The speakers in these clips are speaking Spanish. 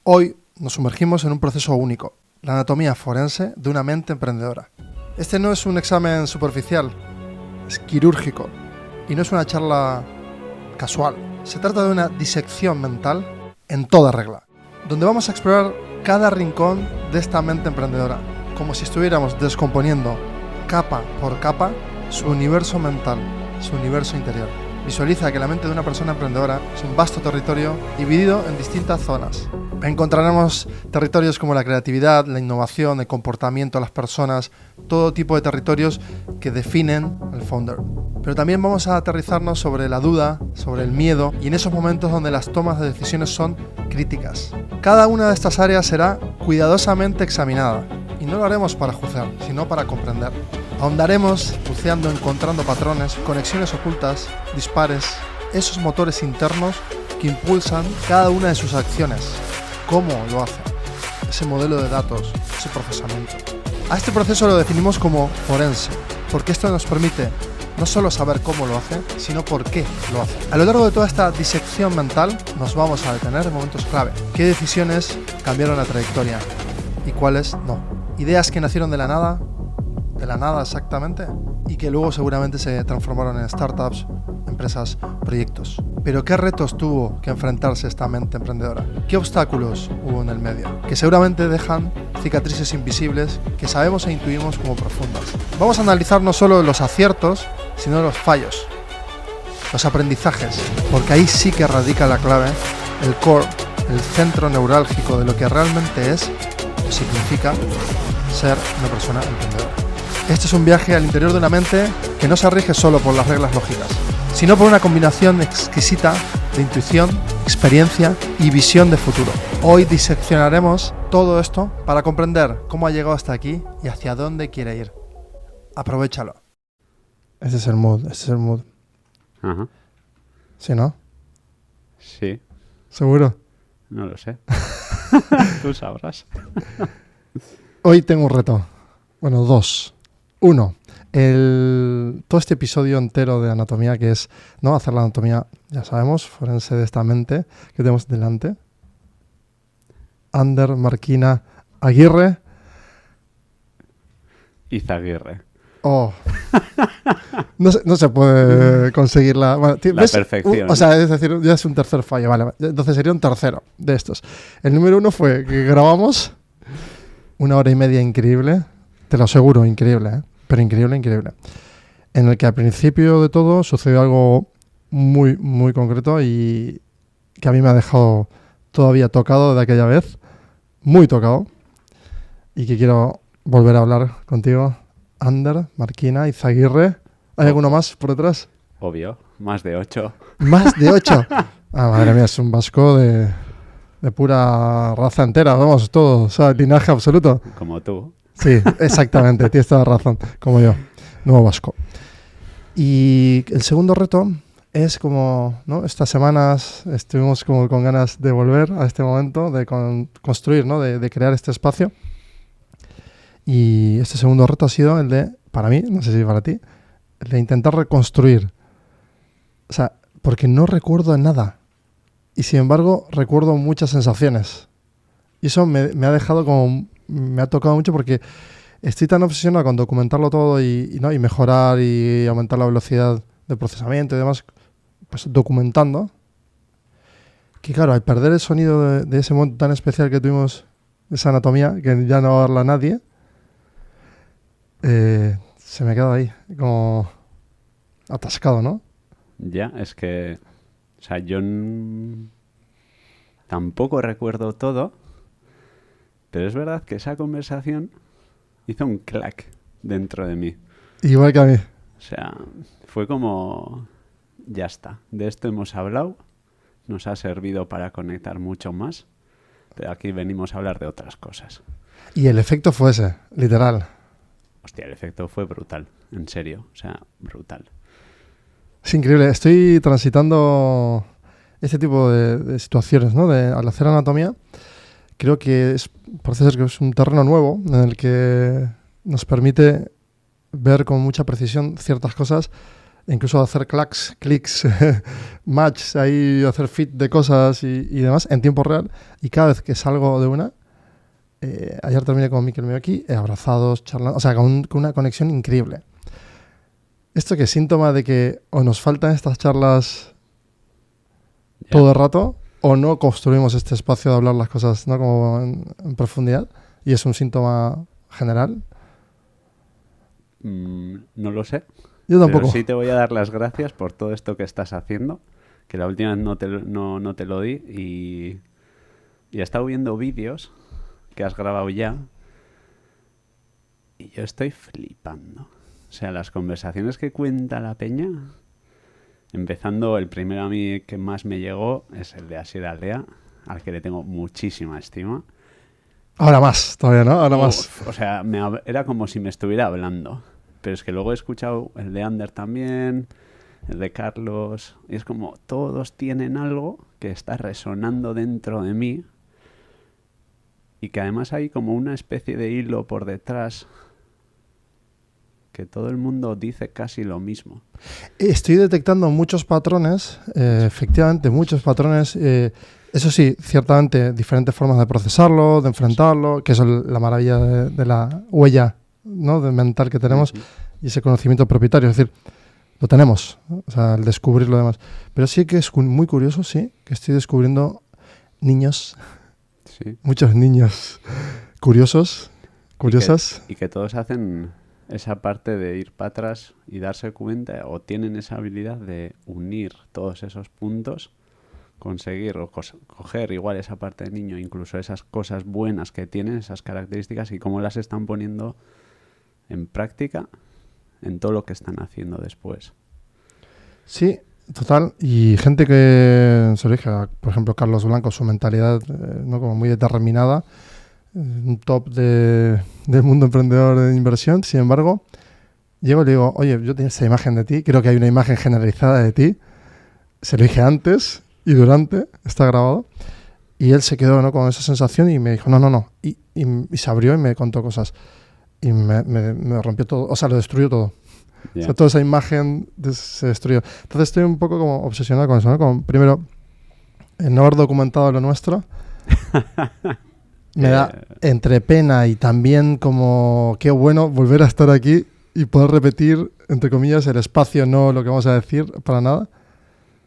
Hoy nos sumergimos en un proceso único, la anatomía forense de una mente emprendedora. Este no es un examen superficial, es quirúrgico y no es una charla casual. Se trata de una disección mental en toda regla, donde vamos a explorar cada rincón de esta mente emprendedora, como si estuviéramos descomponiendo capa por capa su universo mental, su universo interior. Visualiza que la mente de una persona emprendedora es un vasto territorio dividido en distintas zonas. Encontraremos territorios como la creatividad, la innovación, el comportamiento de las personas, todo tipo de territorios que definen al founder. Pero también vamos a aterrizarnos sobre la duda, sobre el miedo y en esos momentos donde las tomas de decisiones son críticas. Cada una de estas áreas será cuidadosamente examinada y no lo haremos para juzgar, sino para comprender. Ahondaremos buceando, encontrando patrones, conexiones ocultas, dispares, esos motores internos que impulsan cada una de sus acciones. ¿Cómo lo hacen? Ese modelo de datos, ese procesamiento. A este proceso lo definimos como forense, porque esto nos permite no solo saber cómo lo hace, sino por qué lo hace. A lo largo de toda esta disección mental nos vamos a detener en momentos clave. ¿Qué decisiones cambiaron la trayectoria y cuáles no? Ideas que nacieron de la nada exactamente, y que luego seguramente se transformaron en startups, empresas, proyectos. Pero ¿qué retos tuvo que enfrentarse esta mente emprendedora? ¿Qué obstáculos hubo en el medio? Que seguramente dejan cicatrices invisibles que sabemos e intuimos como profundas. Vamos a analizar no solo los aciertos, sino los fallos, los aprendizajes, porque ahí sí que radica la clave, el core, el centro neurálgico de lo que realmente es o significa ser una persona emprendedora. Este es un viaje al interior de una mente que no se rige solo por las reglas lógicas, sino por una combinación exquisita de intuición, experiencia y visión de futuro. Hoy diseccionaremos todo esto para comprender cómo ha llegado hasta aquí y hacia dónde quiere ir. Aprovéchalo. Ese es el mood, Ajá. ¿Sí, no? Sí. ¿Seguro? No lo sé. Tú sabrás. Hoy tengo un reto. Bueno, dos. Uno, todo este episodio entero de anatomía, que es no hacer la anatomía, ya sabemos, forense de esta mente que tenemos delante. Ander Marquina Aguirre. Izaguirre. Oh. No se puede conseguir la... Bueno, la perfección. O sea, es decir, ya es un tercer fallo. Vale, entonces sería un tercero de estos. El número uno fue que grabamos 1 hora y media increíble. Te lo aseguro, increíble, ¿eh? Pero increíble. En el que al principio de todo sucedió algo muy, muy concreto y que a mí me ha dejado todavía tocado de aquella vez. Muy tocado. Y que quiero volver a hablar contigo. Ander, Marquina, Izaguirre. ¿Hay alguno más por detrás? Obvio. Más de 8. ¿Más de 8? Ah, madre mía, es un vasco de pura raza entera. Vamos, todo. O sea, linaje absoluto. Como tú. Sí, exactamente, tienes toda razón, como yo, nuevo vasco. Y el segundo reto es como, ¿no? Estas semanas estuvimos como con ganas de volver a este momento, de construir, ¿no? De crear este espacio. Y este segundo reto ha sido el de, para mí, no sé si para ti, el de intentar reconstruir. O sea, porque no recuerdo nada. Y sin embargo, recuerdo muchas sensaciones. Y eso me ha dejado como... Me ha tocado mucho porque estoy tan obsesionado con documentarlo todo y mejorar y aumentar la velocidad de procesamiento y demás, pues documentando, que claro, al perder el sonido de ese momento tan especial que tuvimos, esa anatomía, que ya no va a verla nadie, se me ha quedado ahí, como atascado, ¿no? Ya, es que... O sea, yo tampoco recuerdo todo. Pero es verdad que esa conversación hizo un clac dentro de mí. Igual que a mí. O sea, fue como... Ya está. De esto hemos hablado. Nos ha servido para conectar mucho más. Pero aquí venimos a hablar de otras cosas. Y el efecto fue ese, literal. Hostia, el efecto fue brutal. En serio. O sea, brutal. Es increíble. Estoy transitando este tipo de situaciones, ¿no? Al hacer anatomía, creo que parece ser que es un terreno nuevo en el que nos permite ver con mucha precisión ciertas cosas incluso hacer clics, match, ahí hacer fit de cosas y demás en tiempo real. Y cada vez que salgo de una, ayer terminé con Mikel Mío aquí, abrazados, charlando, o sea, con una conexión increíble. ¿Esto qué es síntoma de que o nos faltan estas charlas todo el rato o no construimos este espacio de hablar las cosas, ¿no? Como en profundidad? Y es un síntoma general. No lo sé. Yo tampoco. Pero sí te voy a dar las gracias por todo esto que estás haciendo, que la última vez no te lo di y he estado viendo vídeos que has grabado ya y yo estoy flipando. O sea, las conversaciones que cuenta la peña, empezando el primero a mí que más me llegó es el de Asier Aldea, al que le tengo muchísima estima. Ahora más, todavía, ¿no? Ahora más. O sea, era como si me estuviera hablando. Pero es que luego he escuchado el de Ander también, el de Carlos, y es como todos tienen algo que está resonando dentro de mí y que además hay como una especie de hilo por detrás que todo el mundo dice casi lo mismo. Estoy detectando muchos patrones, efectivamente, muchos patrones. Eso sí, ciertamente diferentes formas de procesarlo, de enfrentarlo, que eso es la maravilla de la huella, ¿no? De mental que tenemos y ese conocimiento propio. Es decir, lo tenemos, ¿no? O sea, el descubrir lo demás. Pero sí que es muy curioso, sí, que estoy descubriendo niños, Sí. muchos niños curiosos, curiosas. Y que todos hacen esa parte de ir para atrás y darse cuenta o tienen esa habilidad de unir todos esos puntos, conseguir o coger igual esa parte del niño, incluso esas cosas buenas que tienen, esas características y cómo las están poniendo en práctica en todo lo que están haciendo después. Sí, total. Y gente que se orige, por ejemplo, Carlos Blanco, su mentalidad no como muy determinada, un top del mundo emprendedor de inversión. Sin embargo, llego y le digo, oye, yo tenía esa imagen de ti, creo que hay una imagen generalizada de ti. Se lo dije antes y durante, está grabado. Y él se quedó, ¿no?, con esa sensación y me dijo, no. Y se abrió y me contó cosas. Y me rompió todo, o sea, lo destruyó todo. Yeah. O sea, toda esa imagen se destruyó. Entonces estoy un poco como obsesionado con eso, ¿no? Como, primero, el no haber documentado lo nuestro me da entre pena y también como qué bueno volver a estar aquí y poder repetir, entre comillas, el espacio, no lo que vamos a decir para nada.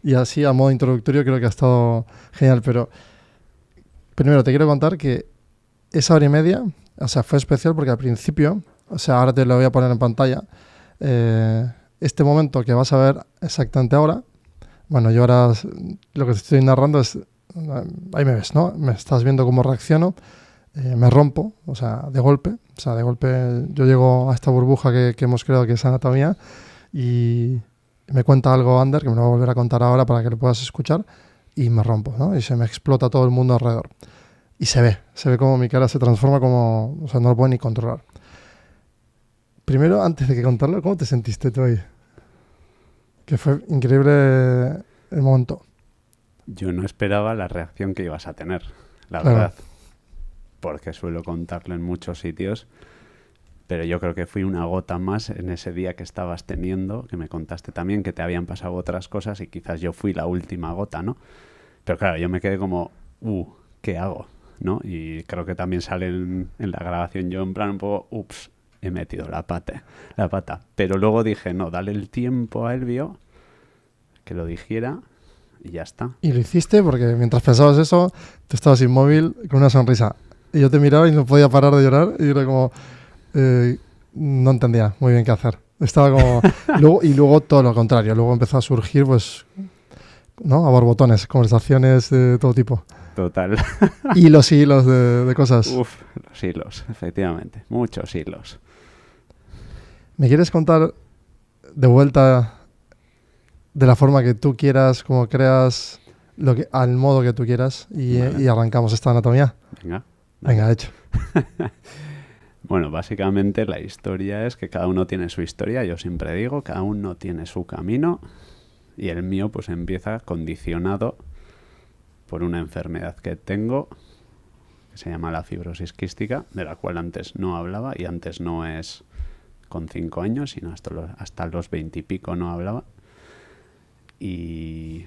Y así, a modo introductorio, creo que ha estado genial. Pero primero te quiero contar que esa hora y media, o sea, fue especial porque al principio, o sea, ahora te lo voy a poner en pantalla, este momento que vas a ver exactamente ahora, bueno, yo ahora lo que te estoy narrando es, ahí me ves, ¿no? Me estás viendo cómo reacciono, me rompo, o sea, de golpe yo llego a esta burbuja que hemos creado que es anatomía y me cuenta algo Ander, que me lo va a volver a contar ahora para que lo puedas escuchar, y me rompo, ¿no? Y se me explota todo el mundo alrededor. Y se ve como mi cara se transforma como, o sea, no lo puedo ni controlar. Primero, antes de que contarlo, ¿cómo te sentiste tú ahí? Que fue increíble el momento. Yo no esperaba la reacción que ibas a tener, la Claro. verdad. Porque suelo contarlo en muchos sitios, pero yo creo que fui una gota más en ese día que estabas teniendo, que me contaste también que te habían pasado otras cosas y quizás yo fui la última gota, ¿no? Pero claro, yo me quedé como, ¿qué hago? ¿No? Y creo que también sale en la grabación yo en plan un poco, he metido la pata. Pero luego dije, no, dale el tiempo a Elvio, que lo dijera y ya está. Y lo hiciste porque mientras pensabas eso, tú estabas inmóvil con una sonrisa. Y yo te miraba y no podía parar de llorar y era como... no entendía muy bien qué hacer. Estaba como... luego todo lo contrario. Luego empezó a surgir, pues, ¿no? A borbotones, conversaciones de todo tipo. Total. Y los hilos de cosas. Los hilos, efectivamente. Muchos hilos. ¿Me quieres contar de vuelta de la forma que tú quieras, como creas, al modo que tú quieras y arrancamos esta anatomía? Venga, hecho. Bueno, básicamente la historia es que cada uno tiene su historia, yo siempre digo, cada uno tiene su camino y el mío pues empieza condicionado por una enfermedad que tengo que se llama la fibrosis quística, de la cual antes no hablaba y antes no es con 5 años, sino hasta los 20 y pico no hablaba. Y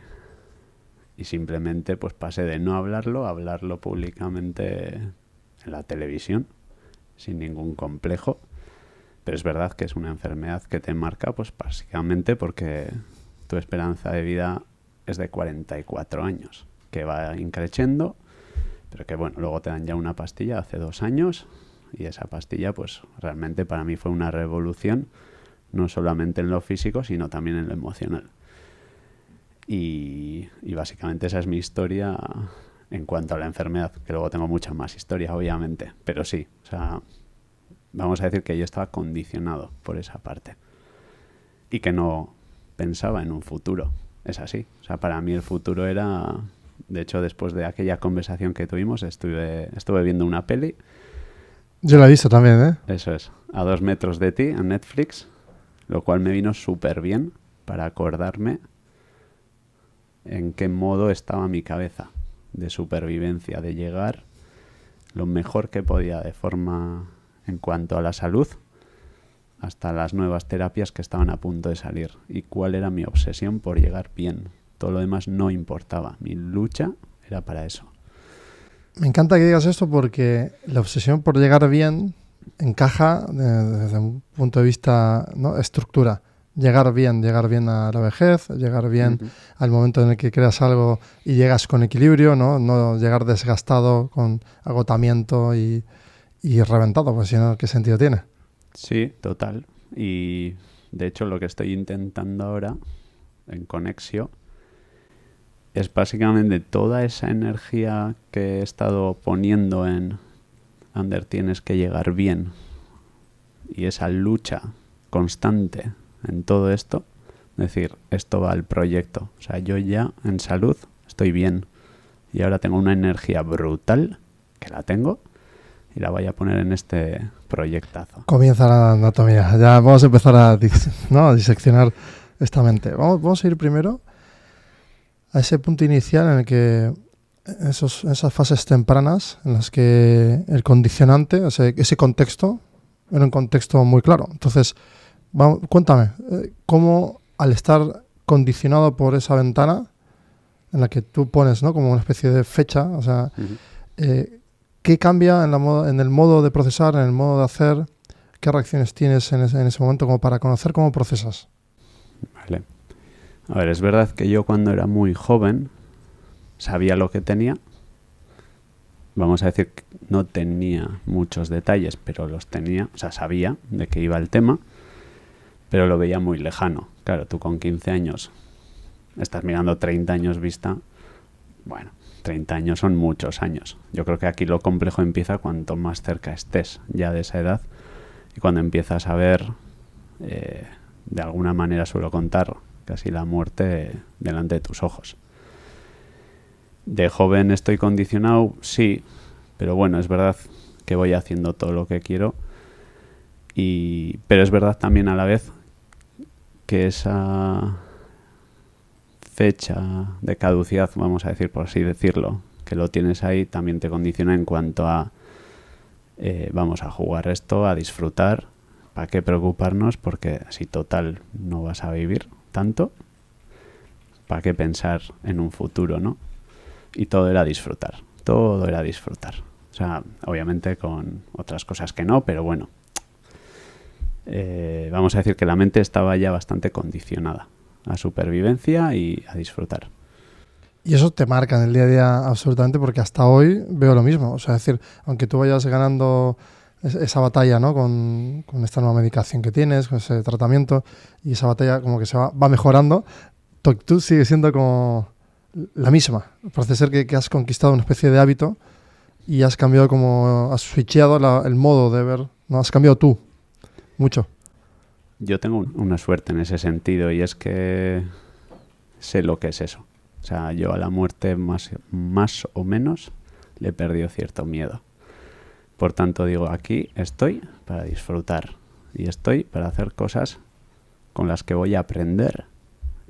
simplemente pues pasé de no hablarlo a hablarlo públicamente en la televisión, sin ningún complejo. Pero es verdad que es una enfermedad que te marca, pues básicamente porque tu esperanza de vida es de 44 años, que va increciendo, pero que bueno, luego te dan ya una pastilla hace 2 años, y esa pastilla pues realmente para mí fue una revolución, no solamente en lo físico, sino también en lo emocional. Y básicamente esa es mi historia en cuanto a la enfermedad, que luego tengo mucha más historia, obviamente, pero sí, o sea, vamos a decir que yo estaba condicionado por esa parte y que no pensaba en un futuro. Es así, o sea, para mí el futuro era, de hecho, después de aquella conversación que tuvimos, estuve viendo una peli. Yo la he visto también, ¿eh? Eso es, A 2 metros de ti, en Netflix, lo cual me vino súper bien para acordarme en qué modo estaba mi cabeza de supervivencia, de llegar lo mejor que podía de forma en cuanto a la salud, hasta las nuevas terapias que estaban a punto de salir, y cuál era mi obsesión por llegar bien. Todo lo demás no importaba, mi lucha era para eso. Me encanta que digas esto porque la obsesión por llegar bien encaja desde un punto de vista, ¿no? Estructura. Llegar bien a la vejez, llegar bien al momento en el que creas algo y llegas con equilibrio, no llegar desgastado con agotamiento y reventado, pues si no, ¿qué sentido tiene? Sí, total. Y de hecho lo que estoy intentando ahora en Conexio es básicamente toda esa energía que he estado poniendo en Ander, tienes que llegar bien, y esa lucha constante en todo esto, decir, esto va al proyecto. O sea, yo ya en salud estoy bien y ahora tengo una energía brutal, que la tengo, y la voy a poner en este proyectazo. Comienza la anatomía. Ya vamos a empezar a diseccionar esta mente. Vamos a ir primero a ese punto inicial en el que esas fases tempranas en las que el condicionante, ese contexto, era un contexto muy claro. Entonces, cuéntame, ¿cómo al estar condicionado por esa ventana en la que tú pones, ¿no?, como una especie de fecha, o sea, ¿qué cambia en el modo de procesar, en el modo de hacer? ¿Qué reacciones tienes en ese momento como para conocer cómo procesas? Vale. A ver, es verdad que yo cuando era muy joven sabía lo que tenía. Vamos a decir que no tenía muchos detalles, pero los tenía. O sea, sabía de qué iba el tema, pero lo veía muy lejano. Claro, tú con 15 años estás mirando 30 años vista. Bueno, 30 años son muchos años. Yo creo que aquí lo complejo empieza cuanto más cerca estés ya de esa edad, y cuando empiezas a ver, de alguna manera suelo contar, casi la muerte delante de tus ojos. De joven estoy condicionado, sí, pero bueno, es verdad que voy haciendo todo lo que quiero, pero es verdad también a la vez que esa fecha de caducidad, vamos a decir, por así decirlo, que lo tienes ahí, también te condiciona en cuanto a vamos a jugar esto, a disfrutar, ¿para qué preocuparnos? Porque si total no vas a vivir tanto, ¿para qué pensar en un futuro, no? Y todo era disfrutar. O sea, obviamente con otras cosas que no, pero bueno. Vamos a decir que la mente estaba ya bastante condicionada a supervivencia y a disfrutar. Y eso te marca en el día a día absolutamente, porque hasta hoy veo lo mismo. O sea, es decir, aunque tú vayas ganando esa batalla, ¿no?, con esta nueva medicación que tienes, con ese tratamiento, y esa batalla como que se va mejorando, tú sigues siendo como la misma. Parece ser que has conquistado una especie de hábito y has cambiado, como has switcheado el modo de ver, ¿no? Has cambiado tú mucho. Yo tengo una suerte en ese sentido, y es que sé lo que es eso. O sea, yo a la muerte más o menos le he perdido cierto miedo. Por tanto, digo, aquí estoy para disfrutar y estoy para hacer cosas con las que voy a aprender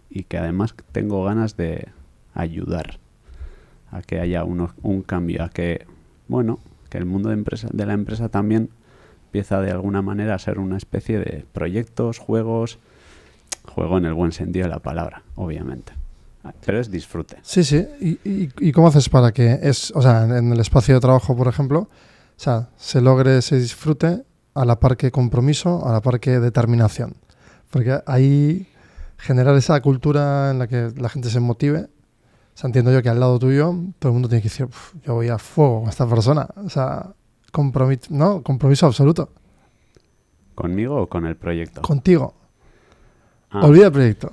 y que además tengo ganas de ayudar a que haya un cambio, a que, bueno, que el mundo de la empresa también empieza de alguna manera a ser una especie de proyectos, juegos, juego en el buen sentido de la palabra, obviamente. Pero es disfrute. Sí, sí. ¿Y cómo haces para que o sea, en el espacio de trabajo, por ejemplo, o sea, se logre ese disfrute a la par que compromiso, a la par que determinación? Porque ahí generar esa cultura en la que la gente se motive. O sea, entiendo yo que al lado tuyo todo el mundo tiene que decir, yo voy a fuego con esta persona. O sea, compromiso absoluto. ¿Conmigo o con el proyecto? Contigo. Ah, Olvida el proyecto.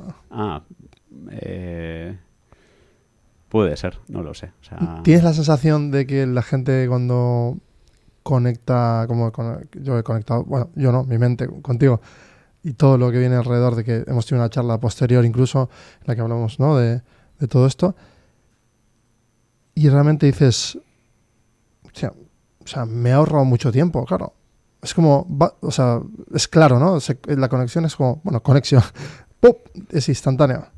Puede ser, no lo sé. O sea, ¿Tienes la sensación de que la gente cuando conecta, yo he conectado, bueno, yo no, mi mente contigo, y todo lo que viene alrededor de que hemos tenido una charla posterior incluso en la que hablamos, ¿no?, de todo esto, y realmente dices, o sea, me he ahorrado mucho tiempo, claro. Es como, o sea, es claro, ¿no? La conexión es como, bueno, conexión, ¡pum!, es instantánea.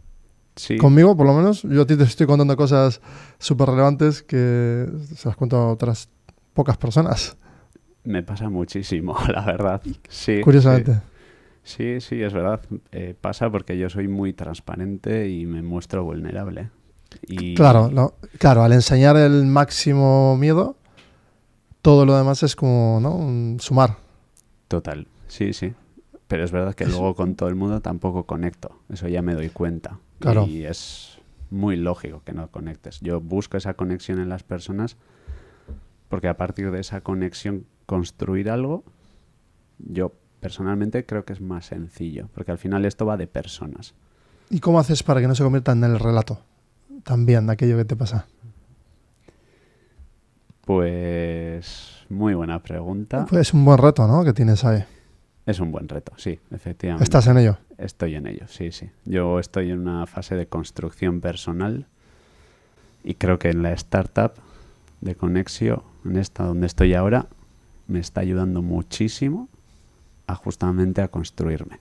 sí. Conmigo, por lo menos, yo a ti te estoy contando cosas súper relevantes que se las cuento a otras pocas personas. Me pasa muchísimo, la verdad. Sí, Curiosamente. sí, es verdad. Pasa porque yo soy muy transparente y me muestro vulnerable. Y Claro, claro, al enseñar el máximo miedo, todo lo demás es como, ¿no?, un sumar. Total, sí. Pero es verdad que luego con todo el mundo tampoco conecto. Eso ya me doy cuenta. Claro. Y es muy lógico que no conectes. Yo busco esa conexión en las personas porque a partir de esa conexión construir algo, yo personalmente creo que es más sencillo. Porque al final esto va de personas. ¿Y cómo haces para que no se convierta en el relato también de aquello que te pasa? Pues muy buena pregunta. Pues es un buen reto, ¿no?, que tienes ahí. Es un buen reto, sí, efectivamente. ¿Estás en ello? Estoy en ello, sí. Yo estoy en una fase de construcción personal y creo que en la startup de Conexio, en esta donde estoy ahora, me está ayudando muchísimo justamente a construirme.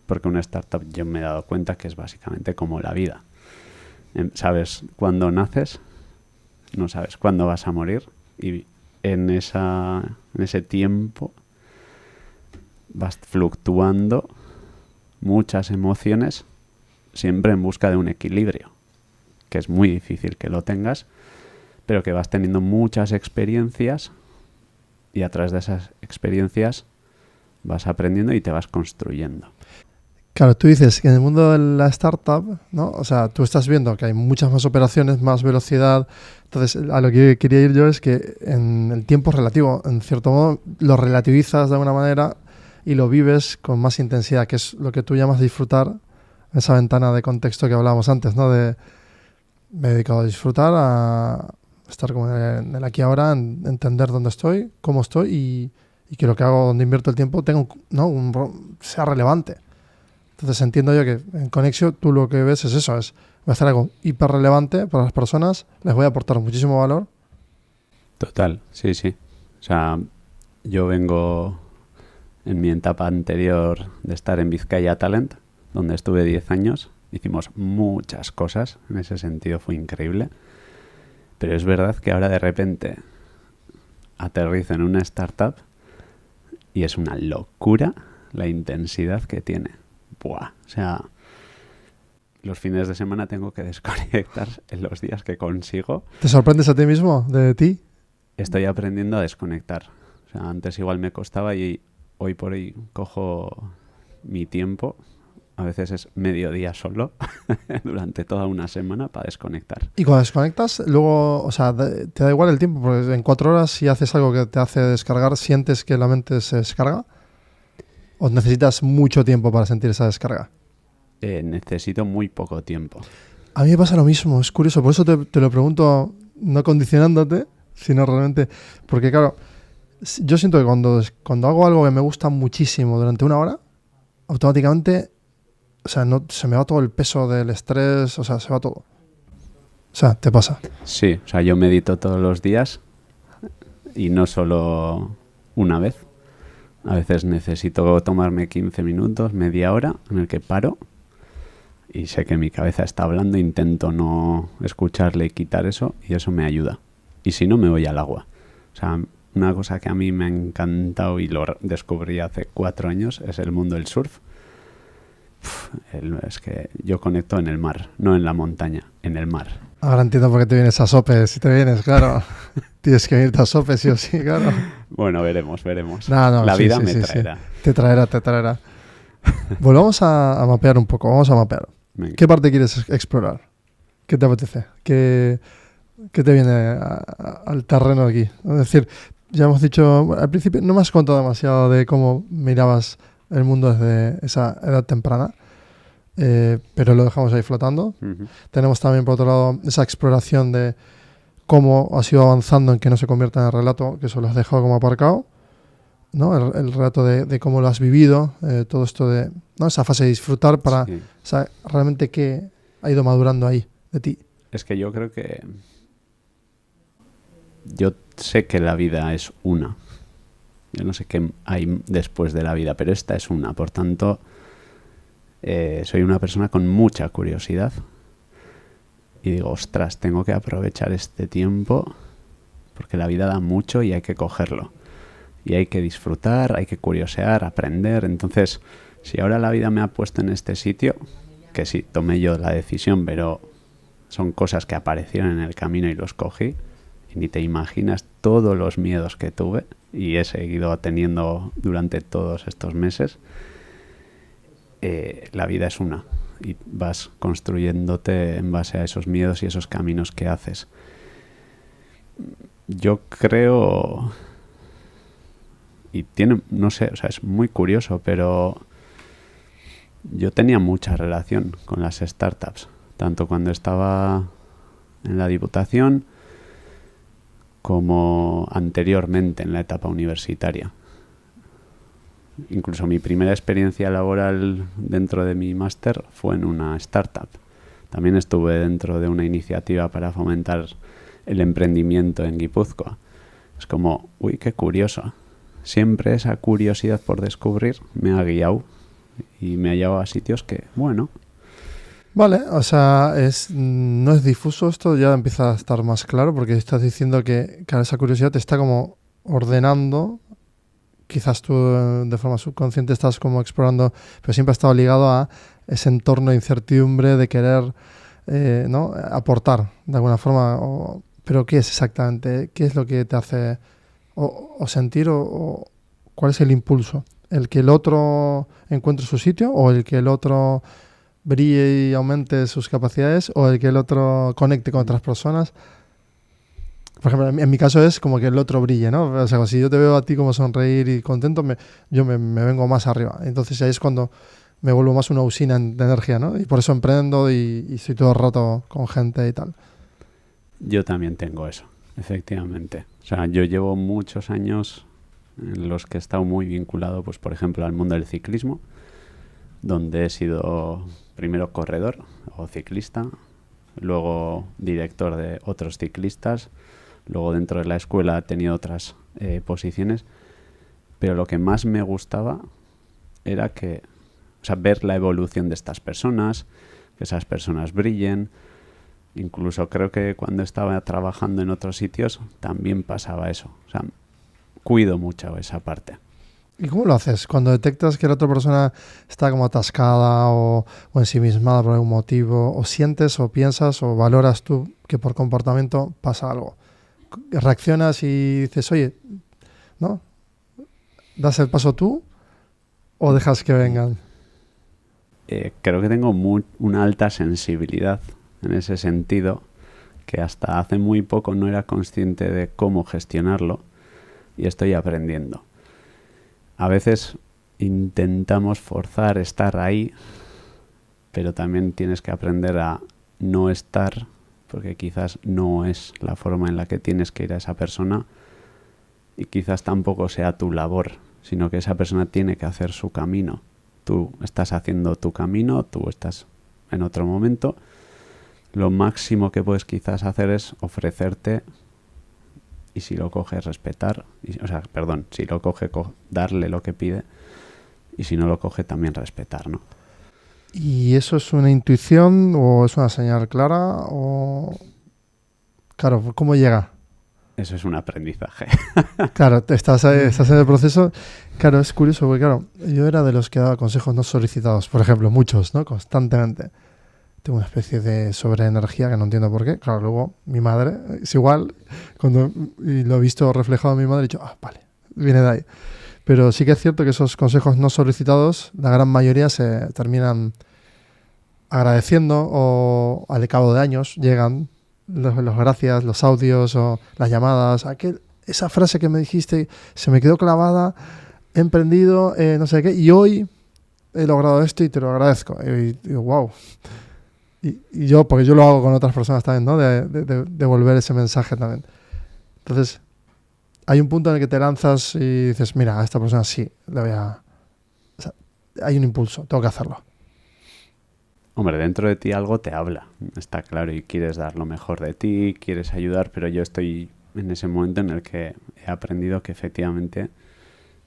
Porque una startup yo me he dado cuenta que es básicamente como la vida. Sabes cuándo naces, no sabes cuándo vas a morir y en ese tiempo vas fluctuando muchas emociones siempre en busca de un equilibrio, que es muy difícil que lo tengas, pero que vas teniendo muchas experiencias y a través de esas experiencias vas aprendiendo y te vas construyendo. Claro, tú dices que en el mundo de la startup, ¿no?, o sea, tú estás viendo que hay muchas más operaciones, más velocidad. Entonces, a lo que quería ir yo es que en el tiempo es relativo. En cierto modo, lo relativizas de alguna manera y lo vives con más intensidad, que es lo que tú llamas disfrutar, en esa ventana de contexto que hablábamos antes, ¿no? Me he dedicado a disfrutar, a estar como en el aquí y ahora, en entender dónde estoy, cómo estoy y que lo que hago, donde invierto el tiempo, sea relevante. Entonces entiendo yo que en Conexio tú lo que ves es eso, voy a hacer algo hiper relevante para las personas, les voy a aportar muchísimo valor. Total, sí. O sea, yo vengo en mi etapa anterior de estar en Vizcaya Talent, donde estuve 10 años. Hicimos muchas cosas, en ese sentido fue increíble. Pero es verdad que ahora de repente aterrizo en una startup y es una locura la intensidad que tiene. Buah, o sea, los fines de semana tengo que desconectar en los días que consigo. ¿Te sorprendes a ti mismo de ti? Estoy aprendiendo a desconectar. O sea, antes igual me costaba y hoy por hoy cojo mi tiempo. A veces es mediodía solo durante toda una semana para desconectar. Y cuando desconectas, luego, o sea, te da igual el tiempo, porque en 4 horas si haces algo que te hace descargar, ¿sientes que la mente se descarga? ¿O necesitas mucho tiempo para sentir esa descarga? Necesito muy poco tiempo. A mí me pasa lo mismo, es curioso. Por eso te lo pregunto, no condicionándote, sino realmente... Porque claro, yo siento que cuando hago algo que me gusta muchísimo durante 1 hora, automáticamente, o sea, se me va todo el peso del estrés, o sea, se va todo. O sea, ¿te pasa? Sí, o sea, yo medito todos los días y no solo una vez. A veces necesito tomarme 15 minutos, media hora, en el que paro y sé que mi cabeza está hablando, intento no escucharle y quitar eso y eso me ayuda. Y si no, me voy al agua. O sea, una cosa que a mí me ha encantado y lo descubrí hace 4 años es el mundo del surf. Es que yo conecto en el mar, no en la montaña, en el mar. Ahora entiendo por qué te vienes a Sope. Si te vienes, claro. Tienes que irte a Sope, sí o sí, claro. Bueno, veremos. No, La sí, vida sí, me sí, traerá. Sí. Te traerá. Volvamos a mapear un poco. Vamos a mapear. Venga. ¿Qué parte quieres explorar? ¿Qué te apetece? ¿Qué te viene al terreno aquí? Es decir, ya hemos dicho, al principio no me has contado demasiado de cómo mirabas el mundo desde esa edad temprana, pero lo dejamos ahí flotando. Uh-huh. Tenemos también, por otro lado, esa exploración de cómo has ido avanzando en que no se convierta en el relato, que eso lo has dejado como aparcado, ¿no? El relato de cómo lo has vivido, todo esto de, ¿no? Esa fase de disfrutar para realmente qué ha ido madurando ahí de ti. Es que yo creo que yo sé que la vida es una. Yo no sé qué hay después de la vida, pero esta es una. Por tanto, soy una persona con mucha curiosidad. Y digo, ostras, tengo que aprovechar este tiempo porque la vida da mucho y hay que cogerlo. Y hay que disfrutar, hay que curiosear, aprender. Entonces, si ahora la vida me ha puesto en este sitio, que sí, tomé yo la decisión, pero son cosas que aparecieron en el camino y los cogí, y ni te imaginas todos los miedos que tuve y he seguido teniendo durante todos estos meses. La vida es una y vas construyéndote en base a esos miedos y esos caminos que haces. Yo creo, y tiene, no sé, o sea, es muy curioso, pero yo tenía mucha relación con las startups, tanto cuando estaba en la Diputación como anteriormente en la etapa universitaria. Incluso mi primera experiencia laboral dentro de mi máster fue en una startup. También estuve dentro de una iniciativa para fomentar el emprendimiento en Guipúzcoa. Es como, uy, qué curioso. Siempre esa curiosidad por descubrir me ha guiado y me ha llevado a sitios que, bueno. Vale, o sea, no es difuso esto, ya empieza a estar más claro porque estás diciendo que esa curiosidad te está como ordenando. Quizás tú de forma subconsciente estás como explorando, pero siempre ha estado ligado a ese entorno de incertidumbre, de querer ¿no? aportar de alguna forma. Pero ¿qué es exactamente? ¿Qué es lo que te hace o sentir o cuál es el impulso? ¿El que el otro encuentre su sitio o el que el otro brille y aumente sus capacidades o el que el otro conecte con otras personas? Por ejemplo, en mi caso es como que el otro brille, ¿no? O sea, si yo te veo a ti como sonreír y contento, yo me vengo más arriba. Entonces ahí es cuando me vuelvo más una usina de energía, ¿no? Y por eso emprendo y estoy todo el rato con gente y tal. Yo también tengo eso, efectivamente. O sea, yo llevo muchos años en los que he estado muy vinculado, pues por ejemplo, al mundo del ciclismo, donde he sido primero corredor o ciclista, luego director de otros ciclistas. Luego dentro de la escuela he tenido otras posiciones, pero lo que más me gustaba era ver la evolución de estas personas, que esas personas brillen. Incluso creo que cuando estaba trabajando en otros sitios también pasaba eso. O sea, cuido mucho esa parte. ¿Y cómo lo haces? Cuando detectas que la otra persona está como atascada o ensimismada por algún motivo, o sientes o piensas o valoras tú que por comportamiento pasa algo. ¿Reaccionas y dices, oye, ¿no? ¿Das el paso tú o dejas que vengan? Creo que tengo una alta sensibilidad en ese sentido, que hasta hace muy poco no era consciente de cómo gestionarlo y estoy aprendiendo. A veces intentamos forzar estar ahí, pero también tienes que aprender a no estar, porque quizás no es la forma en la que tienes que ir a esa persona y quizás tampoco sea tu labor, sino que esa persona tiene que hacer su camino. Tú estás haciendo tu camino, tú estás en otro momento. Lo máximo que puedes quizás hacer es ofrecerte y si lo coge respetar, si lo coge darle lo que pide y si no lo coge también respetar, ¿no? ¿Y eso es una intuición o es una señal clara? O claro, ¿cómo llega? Eso es un aprendizaje. Claro, estás en el proceso. Claro, es curioso porque, claro, yo era de los que daba consejos no solicitados, por ejemplo, muchos, ¿no? Constantemente. Tengo una especie de sobreenergía que no entiendo por qué. Claro, luego mi madre es igual. Y lo he visto reflejado en mi madre, he dicho, vale, viene de ahí. Pero sí que es cierto que esos consejos no solicitados, la gran mayoría se terminan agradeciendo o al cabo de años llegan los gracias, los audios o las llamadas. Esa frase que me dijiste se me quedó clavada, he emprendido, no sé qué, y hoy he logrado esto y te lo agradezco. Y digo, wow. Y yo, porque yo lo hago con otras personas también, ¿no? De devolver ese mensaje también. Entonces, hay un punto en el que te lanzas y dices, mira, a esta persona sí, le voy a... O sea, hay un impulso, tengo que hacerlo. Hombre, dentro de ti algo te habla, está claro, y quieres dar lo mejor de ti, quieres ayudar, pero yo estoy en ese momento en el que he aprendido que efectivamente,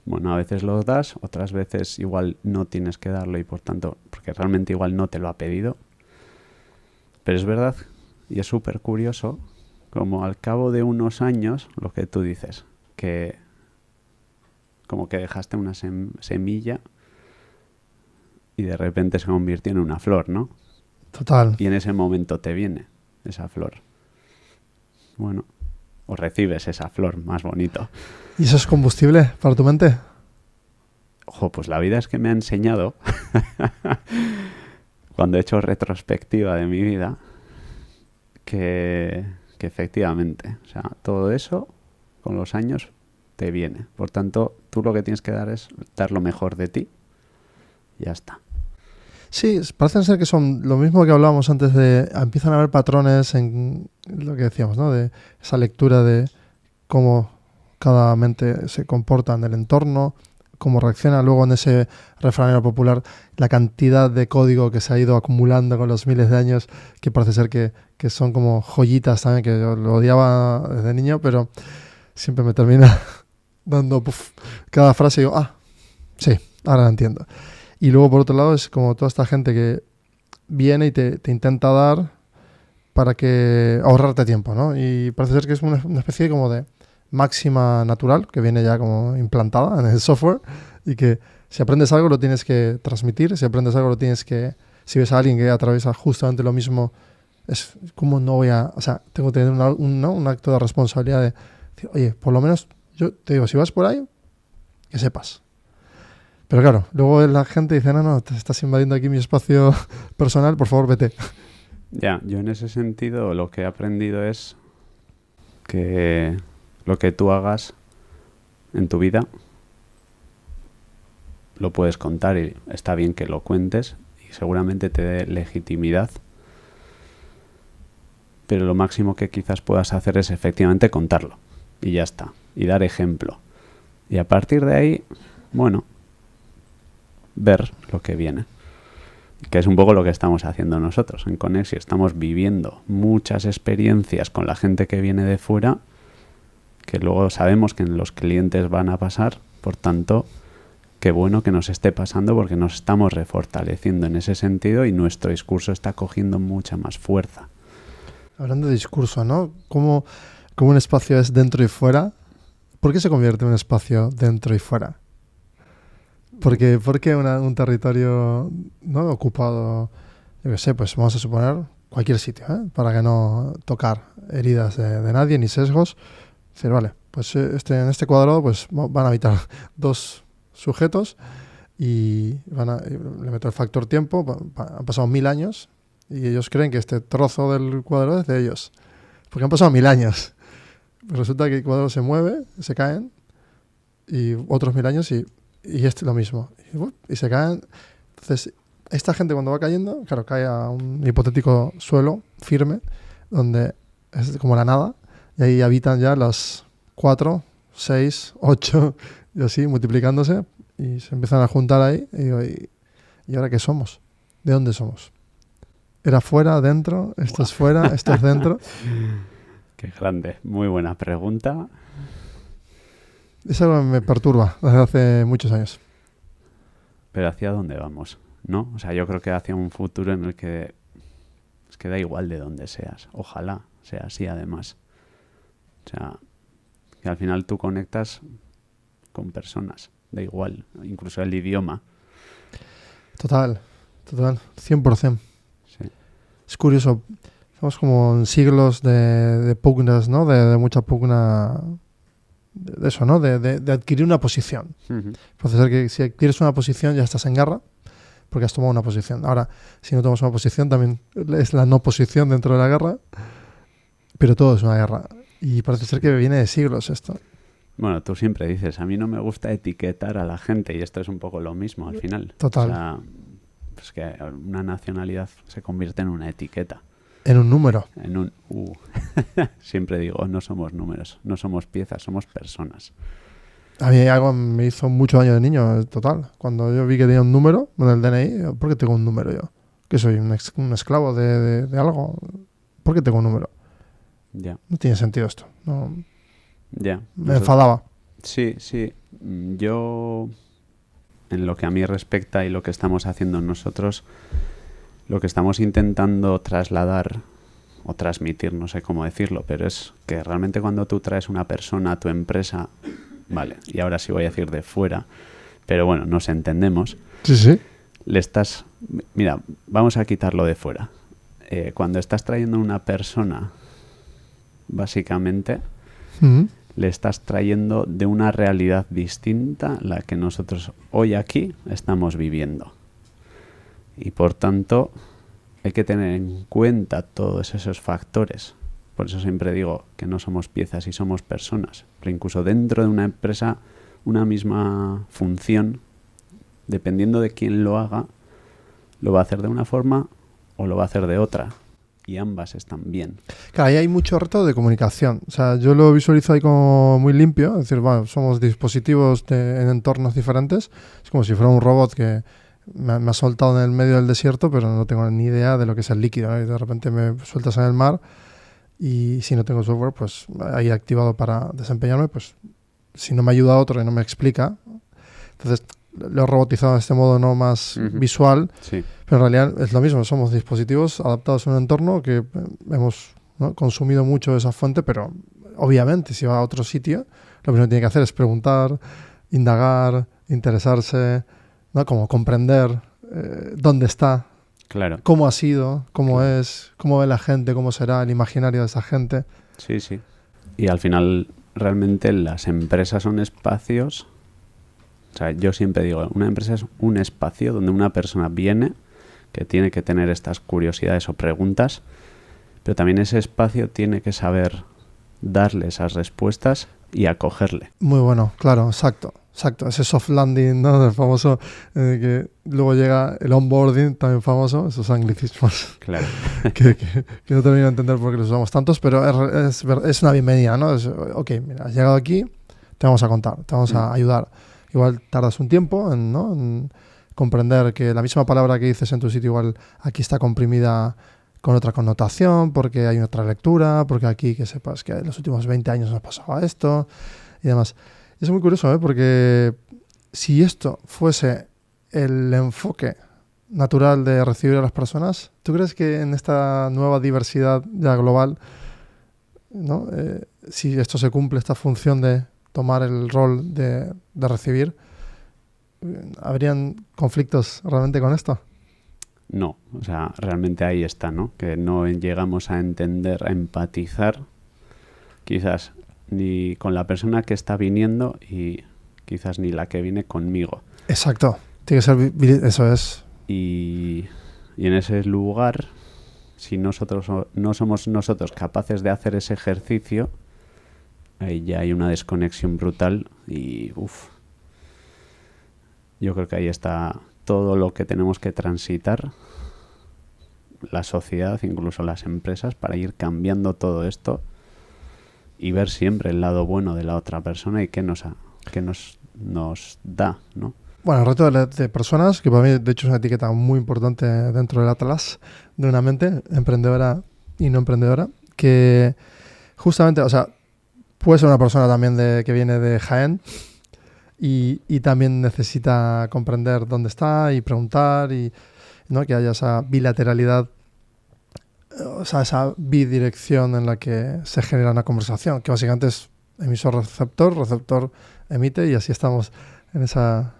bueno, a veces lo das, otras veces igual no tienes que darlo y por tanto, porque realmente igual no te lo ha pedido. Pero es verdad, y es súper curioso, como al cabo de unos años, lo que tú dices, que como que dejaste una semilla y de repente se convirtió en una flor, ¿no? Total. Y en ese momento te viene esa flor. Bueno, o recibes esa flor, más bonito. ¿Y eso es combustible para tu mente? Ojo, pues la vida es que me ha enseñado, cuando he hecho retrospectiva de mi vida, que efectivamente, o sea, todo eso con los años te viene. Por tanto, tú lo que tienes que dar es dar lo mejor de ti. Ya está. Sí, parecen ser que son lo mismo que hablábamos antes de... Empiezan a haber patrones en lo que decíamos, ¿no? De esa lectura de cómo cada mente se comporta en el entorno, cómo reacciona. Luego en ese refranero popular, la cantidad de código que se ha ido acumulando con los miles de años, que parece ser que son como joyitas también, que yo lo odiaba desde niño, pero siempre me termina dando cada frase y digo, sí, ahora la entiendo. Y luego, por otro lado, es como toda esta gente que viene y te intenta dar para que ahorrarte tiempo, ¿no? Y parece ser que es una especie como de máxima natural que viene ya como implantada en el software y que si aprendes algo lo tienes que transmitir, si aprendes algo lo tienes que... Si ves a alguien que atraviesa justamente lo mismo, es como no voy a... O sea, tengo que tener un acto de responsabilidad de decir, oye, por lo menos yo te digo, si vas por ahí, que sepas. Pero claro, luego la gente dice, no, te estás invadiendo aquí mi espacio personal, por favor, vete. Ya, yo en ese sentido lo que he aprendido es que lo que tú hagas en tu vida lo puedes contar y está bien que lo cuentes y seguramente te dé legitimidad. Pero lo máximo que quizás puedas hacer es efectivamente contarlo y ya está, y dar ejemplo. Y a partir de ahí, bueno, ver lo que viene. Que es un poco lo que estamos haciendo nosotros en Conexi. Estamos viviendo muchas experiencias con la gente que viene de fuera, que luego sabemos que los clientes van a pasar. Por tanto, qué bueno que nos esté pasando porque nos estamos refortaleciendo en ese sentido y nuestro discurso está cogiendo mucha más fuerza. Hablando de discurso, ¿no? ¿Cómo un espacio es dentro y fuera? ¿Por qué se convierte en un espacio dentro y fuera? ¿Por qué un territorio no ocupado, yo qué sé, pues vamos a suponer cualquier sitio, para que no tocar heridas de nadie ni sesgos? Decir, vale, pues en este cuadrado pues van a habitar dos sujetos y le meto el factor tiempo, han pasado 1000 años y ellos creen que este trozo del cuadrado es de ellos, porque han pasado 1000 años. Resulta que el cuadrado se mueve, se caen y otros 1000 años y lo mismo. Y se caen. Entonces, esta gente cuando va cayendo, claro, cae a un hipotético suelo firme, donde es como la nada, y ahí habitan ya las 4, 6, 8, y así, multiplicándose, y se empiezan a juntar ahí, y digo, ¿y ahora qué somos? ¿De dónde somos? ¿Era fuera, dentro? ¿Esto es fuera? ¿Esto es dentro? Qué grande. Muy buena pregunta. Eso me perturba desde hace muchos años. Pero ¿hacia dónde vamos? ¿No? O sea, yo creo que hacia un futuro en el que es que da igual de dónde seas. Ojalá sea así, además. O sea, Y al final tú conectas con personas, da igual, incluso el idioma. Total, 100%. Sí. Es curioso, estamos como en siglos de pugnas, ¿no? De mucha pugna, de eso, ¿no? De adquirir una posición. Ujú. Puede ser que si adquieres una posición ya estás en guerra, porque has tomado una posición. Ahora, si no tomas una posición, también es la no posición dentro de la guerra, pero todo es una guerra. Y parece ser que viene de siglos esto. Bueno, tú siempre dices, a mí no me gusta etiquetar a la gente y esto es un poco lo mismo al final. Total. O sea, pues que una nacionalidad se convierte en una etiqueta. En un número. En un... Siempre digo, no somos números, no somos piezas, somos personas. A mí algo me hizo mucho daño de niño, total. Cuando yo vi que tenía un número en el DNI, ¿por qué tengo un número yo? ¿Que soy un esclavo de algo? ¿Por qué tengo un número? Ya, No tiene sentido esto. No, ya. me enfadaba. Sí, sí. Yo, en lo que a mí respecta y lo que estamos haciendo nosotros, lo que estamos intentando trasladar o transmitir, no sé cómo decirlo, pero es que realmente cuando tú traes una persona a tu empresa, vale, y ahora sí voy a decir de fuera, pero bueno, nos entendemos, Sí, sí. le estás... Mira, vamos a quitarlo de fuera. Cuando estás trayendo una persona, básicamente... Ujú. le estás trayendo de una realidad distinta a la que nosotros hoy aquí estamos viviendo. Y por tanto, hay que tener en cuenta todos esos factores. Por eso siempre digo que no somos piezas y somos personas. Pero incluso dentro de una empresa, una misma función, dependiendo de quién lo haga, lo va a hacer de una forma o lo va a hacer de otra. Y ambas están bien. Claro, ahí hay mucho reto de comunicación. O sea, yo lo visualizo ahí como muy limpio. Es decir, bueno, somos dispositivos en entornos diferentes. Es como si fuera un robot que me ha soltado en el medio del desierto, pero no tengo ni idea de lo que es el líquido, ¿no? Y de repente me sueltas en el mar y si no tengo software, pues ahí activado para desempeñarme, pues si no me ayuda otro y no me explica. Entonces lo he robotizado de este modo no más visual. Sí. Pero en realidad es lo mismo, somos dispositivos adaptados a un entorno que hemos, ¿no?, consumido mucho de esa fuente, pero obviamente si va a otro sitio, lo primero que tiene que hacer es preguntar, indagar, interesarse, ¿no?, como comprender dónde está, Claro. cómo ha sido, cómo Claro. es, cómo ve la gente, cómo será el imaginario de esa gente. Sí, sí. Y al final, realmente las empresas son espacios. O sea, yo siempre digo, una empresa es un espacio donde una persona viene, que tiene que tener estas curiosidades o preguntas, pero también ese espacio tiene que saber darle esas respuestas y acogerle. Muy bueno, claro, exacto. Ese soft landing, ¿no?, el famoso, que luego llega el onboarding, también famoso, esos anglicismos. Claro. que no termino de entender por qué los usamos tantos, pero es una bienvenida, ¿no? Ok, mira, has llegado aquí, te vamos a contar, te vamos a ayudar. Igual tardas un tiempo en comprender que la misma palabra que dices en tu sitio igual aquí está comprimida con otra connotación, porque hay otra lectura, porque aquí que sepas que en los últimos 20 años nos pasaba esto y demás. Y es muy curioso, porque si esto fuese el enfoque natural de recibir a las personas, ¿tú crees que en esta nueva diversidad ya global, ¿no?, si esto se cumple, esta función de tomar el rol de recibir, ¿habrían conflictos realmente con esto? No, o sea, realmente ahí está, ¿no? Que no llegamos a entender, a empatizar, quizás ni con la persona que está viniendo y quizás ni la que viene conmigo. Exacto, tiene que ser, eso es. Y en ese lugar, si nosotros no somos nosotros capaces de hacer ese ejercicio, ahí ya hay una desconexión brutal y yo creo que ahí está todo lo que tenemos que transitar, la sociedad, incluso las empresas, para ir cambiando todo esto y ver siempre el lado bueno de la otra persona y qué nos da, ¿no? Bueno, el reto de personas, que para mí de hecho es una etiqueta muy importante dentro del Atlas de una mente emprendedora y no emprendedora, que justamente, o sea, puede ser una persona también que viene de Jaén y también necesita comprender dónde está y preguntar y, ¿no?, que haya esa bilateralidad, o sea, esa bidirección en la que se genera una conversación, que básicamente es Emisor-receptor, receptor emite, y así estamos en esa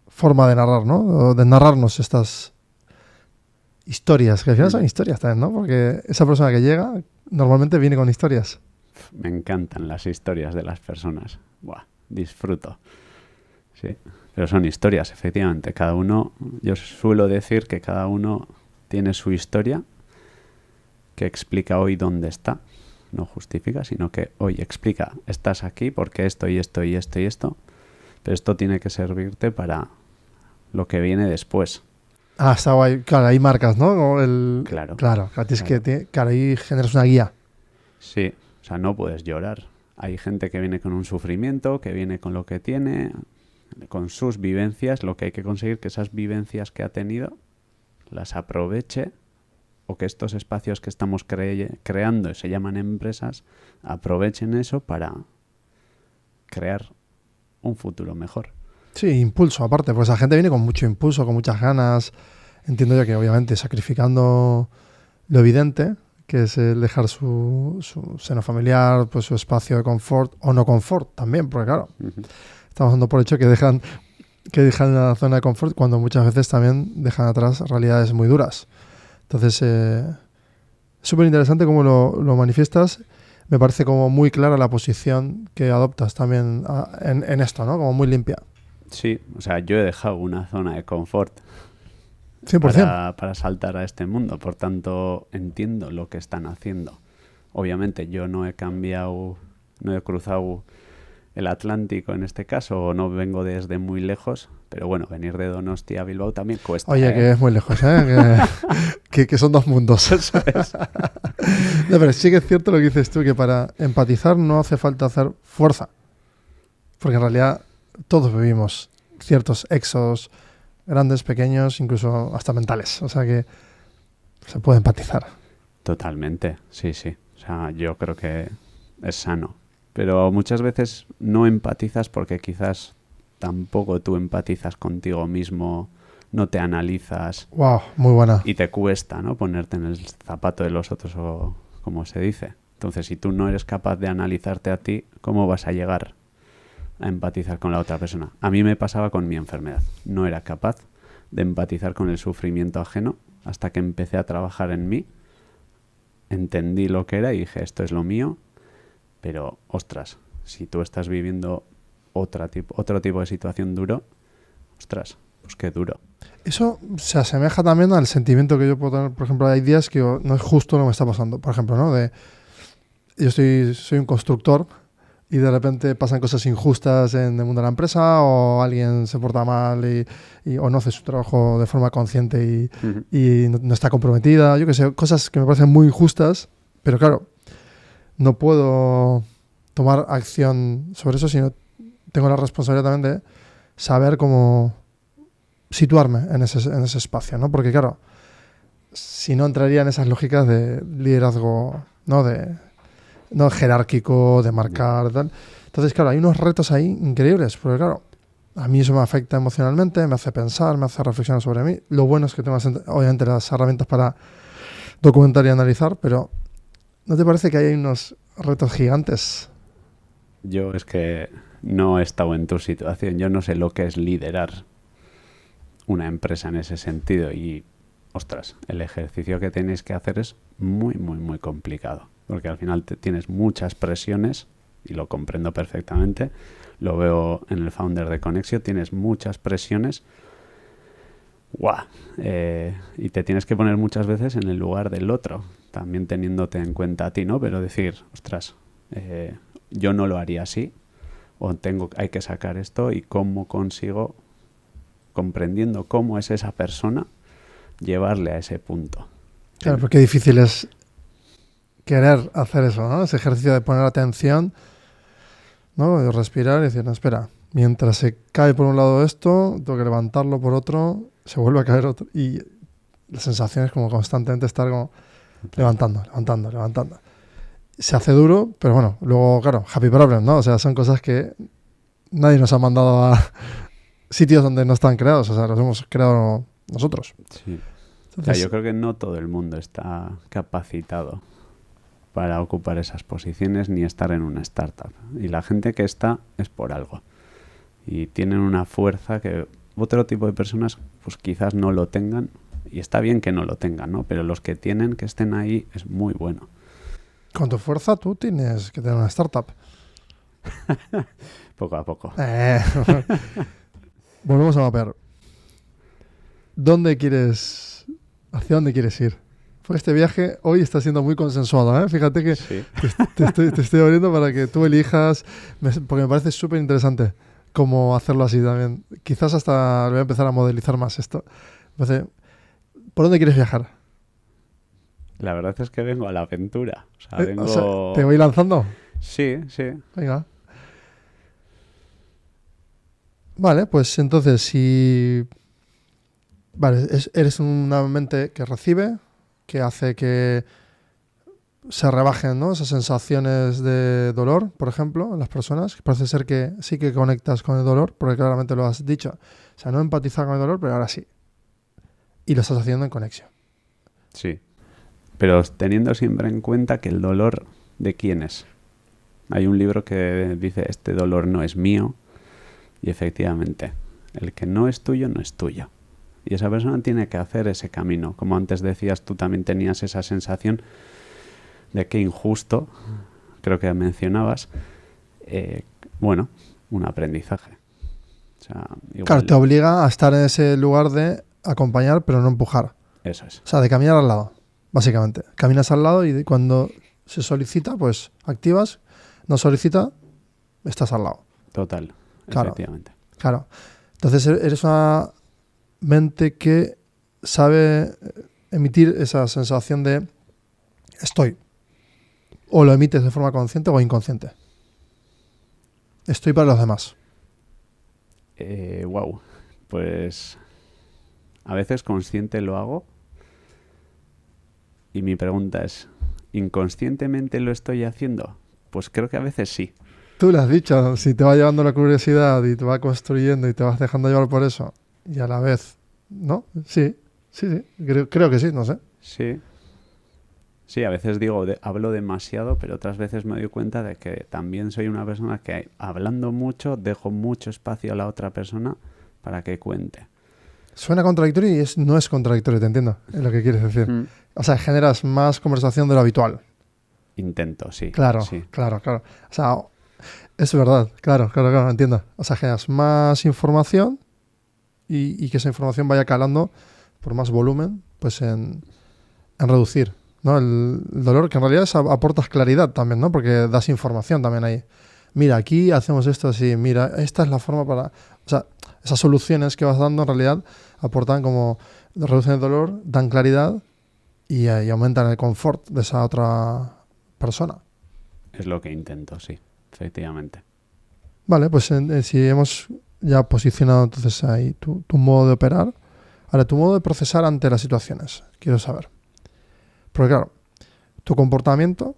forma de narrar, ¿no? O de narrarnos estas historias, que al final son historias también, ¿no? Porque esa persona que llega normalmente viene con historias. Me encantan las historias de las personas. Buah, disfruto. Sí, pero son historias, efectivamente. Cada uno, yo suelo decir que cada uno tiene su historia que explica hoy dónde está. No justifica, sino que hoy explica, estás aquí porque esto y esto y esto y esto. Pero esto tiene que servirte para lo que viene después. Ah, está guay. Claro, ahí marcas, ¿no? Claro. Claro, claro, ahí generas una guía. Sí, o sea, no puedes llorar. Hay gente que viene con un sufrimiento, que viene con lo que tiene, con sus vivencias. Lo que hay que conseguir que esas vivencias que ha tenido las aproveche, o que estos espacios que estamos creando, se llaman empresas, aprovechen eso para crear un futuro mejor. Sí, impulso, aparte, pues la gente viene con mucho impulso, con muchas ganas. Entiendo yo que obviamente sacrificando lo evidente, que es el dejar su seno familiar, pues su espacio de confort o no confort también, porque claro, estamos dando por hecho que dejan la zona de confort cuando muchas veces también dejan atrás realidades muy duras. Entonces, es súper interesante cómo lo manifiestas. Me parece como muy clara la posición que adoptas también en esto, ¿no? Como muy limpia. Sí, o sea, yo he dejado una zona de confort 100%. para saltar a este mundo. Por tanto, entiendo lo que están haciendo. Obviamente, yo no he cruzado el Atlántico en este caso, o no vengo desde muy lejos, pero bueno, venir de Donostia a Bilbao también cuesta. Oye, que es muy lejos, ¿eh? que son dos mundos. ¿Sabes? No, pero sí que es cierto lo que dices tú, que para empatizar no hace falta hacer fuerza. Porque en realidad todos vivimos ciertos éxodos, grandes, pequeños, incluso hasta mentales. O sea que se puede empatizar. Totalmente, sí, sí. O sea, yo creo que es sano. Pero muchas veces no empatizas porque quizás tampoco tú empatizas contigo mismo, no te analizas. Wow, muy buena. Y te cuesta, ¿no? Ponerte en el zapato de los otros, o como se dice. Entonces, si tú no eres capaz de analizarte a ti, ¿cómo vas a llegar a empatizar con la otra persona? A mí me pasaba con mi enfermedad. No era capaz de empatizar con el sufrimiento ajeno hasta que empecé a trabajar en mí. Entendí lo que era y dije, esto es lo mío. Pero, ostras, si tú estás viviendo otro tipo de situación duro, ostras, pues qué duro. Eso se asemeja también al sentimiento que yo puedo tener. Por ejemplo, hay días que no es justo lo que me está pasando. Por ejemplo, ¿no? Yo soy un constructor y de repente pasan cosas injustas en el mundo de la empresa, o alguien se porta mal o no hace su trabajo de forma consciente y no está comprometida. Yo qué sé, cosas que me parecen muy injustas, pero claro, no puedo tomar acción sobre eso, sino tengo la responsabilidad también de saber cómo situarme en ese espacio, ¿no? Porque claro, si no entraría en esas lógicas de liderazgo, no jerárquico, de marcar, tal. Entonces, claro, hay unos retos ahí increíbles, porque claro, a mí eso me afecta emocionalmente, me hace pensar, me hace reflexionar sobre mí. Lo bueno es que tengo obviamente las herramientas para documentar y analizar, pero ¿no te parece que hay unos retos gigantes? Yo es que no he estado en tu situación. Yo no sé lo que es liderar una empresa en ese sentido. Y, ostras, el ejercicio que tenéis que hacer es muy, muy, muy complicado. Porque al final tienes muchas presiones, y lo comprendo perfectamente. Lo veo en el founder de Conexio. Tienes muchas presiones. ¡Guau! Y te tienes que poner muchas veces en el lugar del otro, también teniéndote en cuenta a ti, ¿no? Pero decir, ostras, yo no lo haría así, o hay que sacar esto, y cómo consigo, comprendiendo cómo es esa persona, llevarle a ese punto. Claro, porque difícil es querer hacer eso, ¿no? Ese ejercicio de poner atención, ¿no? De respirar y decir, no, espera, mientras se cae por un lado esto, tengo que levantarlo por otro, se vuelve a caer otro, y la sensación es como constantemente estar como levantando. Se hace duro, pero bueno, luego, claro, happy problem, ¿no? O sea, son cosas que nadie nos ha mandado a sitios donde no están creados, o sea, los hemos creado nosotros. Sí. Entonces, yo creo que no todo el mundo está capacitado para ocupar esas posiciones ni estar en una startup. Y la gente que está es por algo. Y tienen una fuerza que otro tipo de personas pues quizás no lo tengan. Y está bien que no lo tengan, ¿no? Pero los que tienen, que estén ahí, es muy bueno. Con tu fuerza tú tienes que tener una startup. Poco a poco. Volvemos a mapear. ¿Hacia dónde quieres ir? Porque este viaje hoy está siendo muy consensuado, ¿eh? Fíjate que Sí. te estoy abriendo para que tú elijas, porque me parece súper interesante cómo hacerlo así también. Quizás hasta voy a empezar a modelizar más esto. Entonces, ¿por dónde quieres viajar? La verdad es que vengo a la aventura. O sea, vengo... O sea, ¿te voy lanzando? Sí, sí. Venga. Vale, pues entonces si... Vale, eres una mente que recibe, que hace que se rebajen, ¿no?, esas sensaciones de dolor, por ejemplo, en las personas. Parece ser que sí que conectas con el dolor, porque claramente lo has dicho. O sea, no empatizar con el dolor, pero ahora sí. Y lo estás haciendo en conexión. Sí. Pero teniendo siempre en cuenta que el dolor, ¿de quién es? Hay un libro que dice, este dolor no es mío. Y efectivamente, el que no es tuyo, no es tuyo. Y esa persona tiene que hacer ese camino. Como antes decías, tú también tenías esa sensación de que injusto, creo que mencionabas, bueno, un aprendizaje. O sea, igual, Claro, te obliga a estar en ese lugar de acompañar, pero no empujar. eso es. O sea, de caminar al lado, básicamente. Caminas al lado y cuando se solicita, pues activas. No solicita, estás al lado. Total, Claro. efectivamente. Claro. Entonces eres una mente que sabe emitir esa sensación de estoy. O lo emites de forma consciente o inconsciente. Estoy para los demás. Wow. Pues a veces consciente lo hago. Y mi pregunta es, ¿inconscientemente lo estoy haciendo? Pues creo que a veces sí. Tú lo has dicho, si te va llevando la curiosidad y te va construyendo y te vas dejando llevar por eso, y a la vez, ¿no? Sí. Creo que sí, no sé. Sí. Sí, a veces digo, hablo demasiado, pero otras veces me doy cuenta de que también soy una persona que hablando mucho, dejo mucho espacio a la otra persona para que cuente. Suena contradictorio y no es contradictorio, te entiendo, es lo que quieres decir. O sea, generas más conversación de lo habitual. Intento, sí. Claro, sí. claro. O sea, es verdad, claro, entiendo. O sea, generas más información y que esa información vaya calando por más volumen, pues en reducir, ¿no?, el dolor, que en realidad aportas claridad también, ¿no? Porque das información también ahí. Mira, aquí hacemos esto así, mira, esta es la forma para... O sea, esas soluciones que vas dando en realidad aportan como... reducen el dolor, dan claridad y aumentan el confort de esa otra persona. Es lo que intento, sí, efectivamente. Vale, pues si hemos ya posicionado entonces ahí tu modo de operar, ahora tu modo de procesar ante las situaciones, quiero saber. Porque claro, tu comportamiento,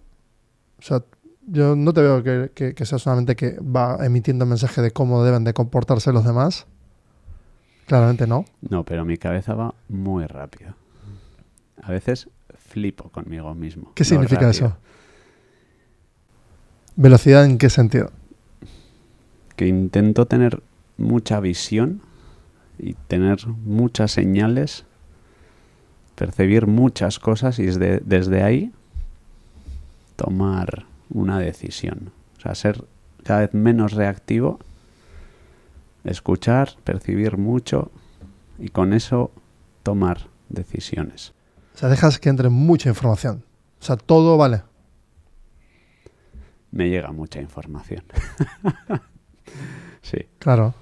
o sea, yo no te veo que seas una mente que va emitiendo mensaje de cómo deben de comportarse los demás. Claramente no. No, pero mi cabeza va muy rápido. A veces flipo conmigo mismo. ¿Qué Lo significa rápido. eso? ¿Velocidad en qué sentido? Que intento tener mucha visión y tener muchas señales, percibir muchas cosas y desde ahí tomar una decisión. O sea, ser cada vez menos reactivo, escuchar, percibir mucho y con eso tomar decisiones. O sea, dejas que entre mucha información. O sea, todo vale. Me llega mucha información. Sí. Claro.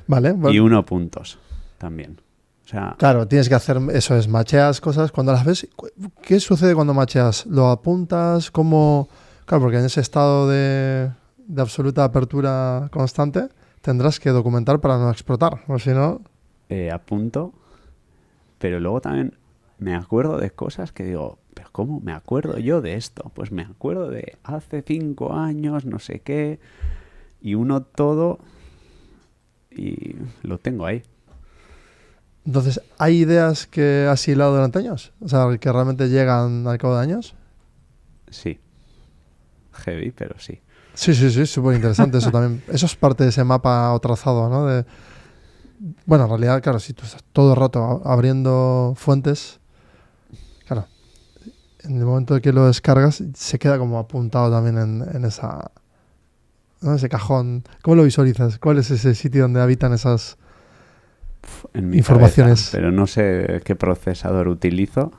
Vale. Y 1 puntos también. O sea, Claro, tienes que hacer eso, es macheas cosas. Cuando las ves, ¿qué sucede cuando macheas? ¿Lo apuntas? ¿Cómo? Claro, porque en ese estado de absoluta apertura constante tendrás que documentar para no explotar, o si no... apunto, pero luego también me acuerdo de cosas que digo, ¿pero cómo me acuerdo yo de esto? Pues me acuerdo de hace 5 años, no sé qué, y uno todo y lo tengo ahí. Entonces, ¿hay ideas que has hilado durante años? O sea, que realmente llegan al cabo de años. Sí. Heavy, pero sí. Sí, súper interesante eso también. Eso es parte de ese mapa o trazado, ¿no? Bueno, en realidad, claro, si tú estás todo el rato abriendo fuentes, claro, en el momento de que lo descargas, se queda como apuntado también en esa, ¿no? Ese cajón. ¿Cómo lo visualizas? ¿Cuál es ese sitio donde habitan esas En mi informaciones? cabeza, pero no sé qué procesador utilizo.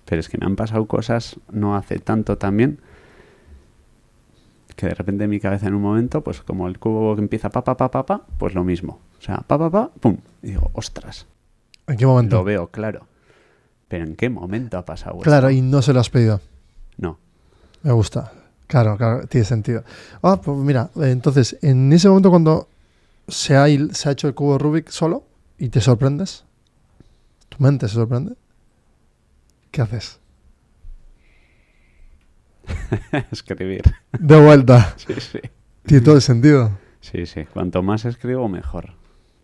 Pero es que me han pasado cosas no hace tanto también, que de repente en mi cabeza en un momento, pues como el cubo que empieza pa, pues lo mismo. O sea, pum. Y digo, ostras, ¿En qué momento? lo veo claro. Pero ¿en qué momento ha pasado Claro, esto? y no se lo has pedido. No. Me gusta. Claro, tiene sentido. Pues mira, entonces, en ese momento cuando se ha hecho el cubo Rubik solo y te sorprendes, tu mente se sorprende, ¿qué haces? Escribir. De vuelta. Sí. Tiene todo el sentido. Sí. Cuanto más escribo, mejor.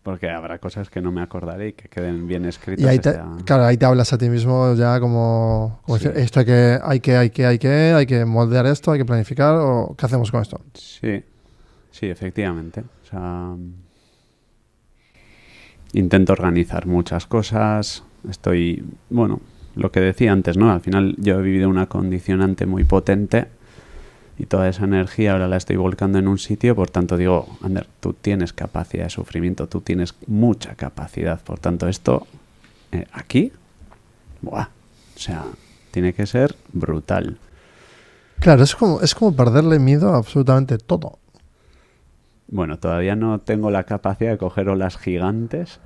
Porque habrá cosas que no me acordaré y que queden bien escritas. Y ahí claro, ahí te hablas a ti mismo ya como Sí. decir, esto hay que moldear esto, hay que planificar, o ¿qué hacemos con esto? Sí, efectivamente. O sea, intento organizar muchas cosas. Bueno, lo que decía antes, ¿no? Al final yo he vivido una condicionante muy potente y toda esa energía ahora la estoy volcando en un sitio. Por tanto, digo, Ander, tú tienes capacidad de sufrimiento, tú tienes mucha capacidad. Por tanto, esto aquí, ¡buah! O sea, tiene que ser brutal. Claro, es como perderle miedo a absolutamente todo. Bueno, todavía no tengo la capacidad de coger olas gigantes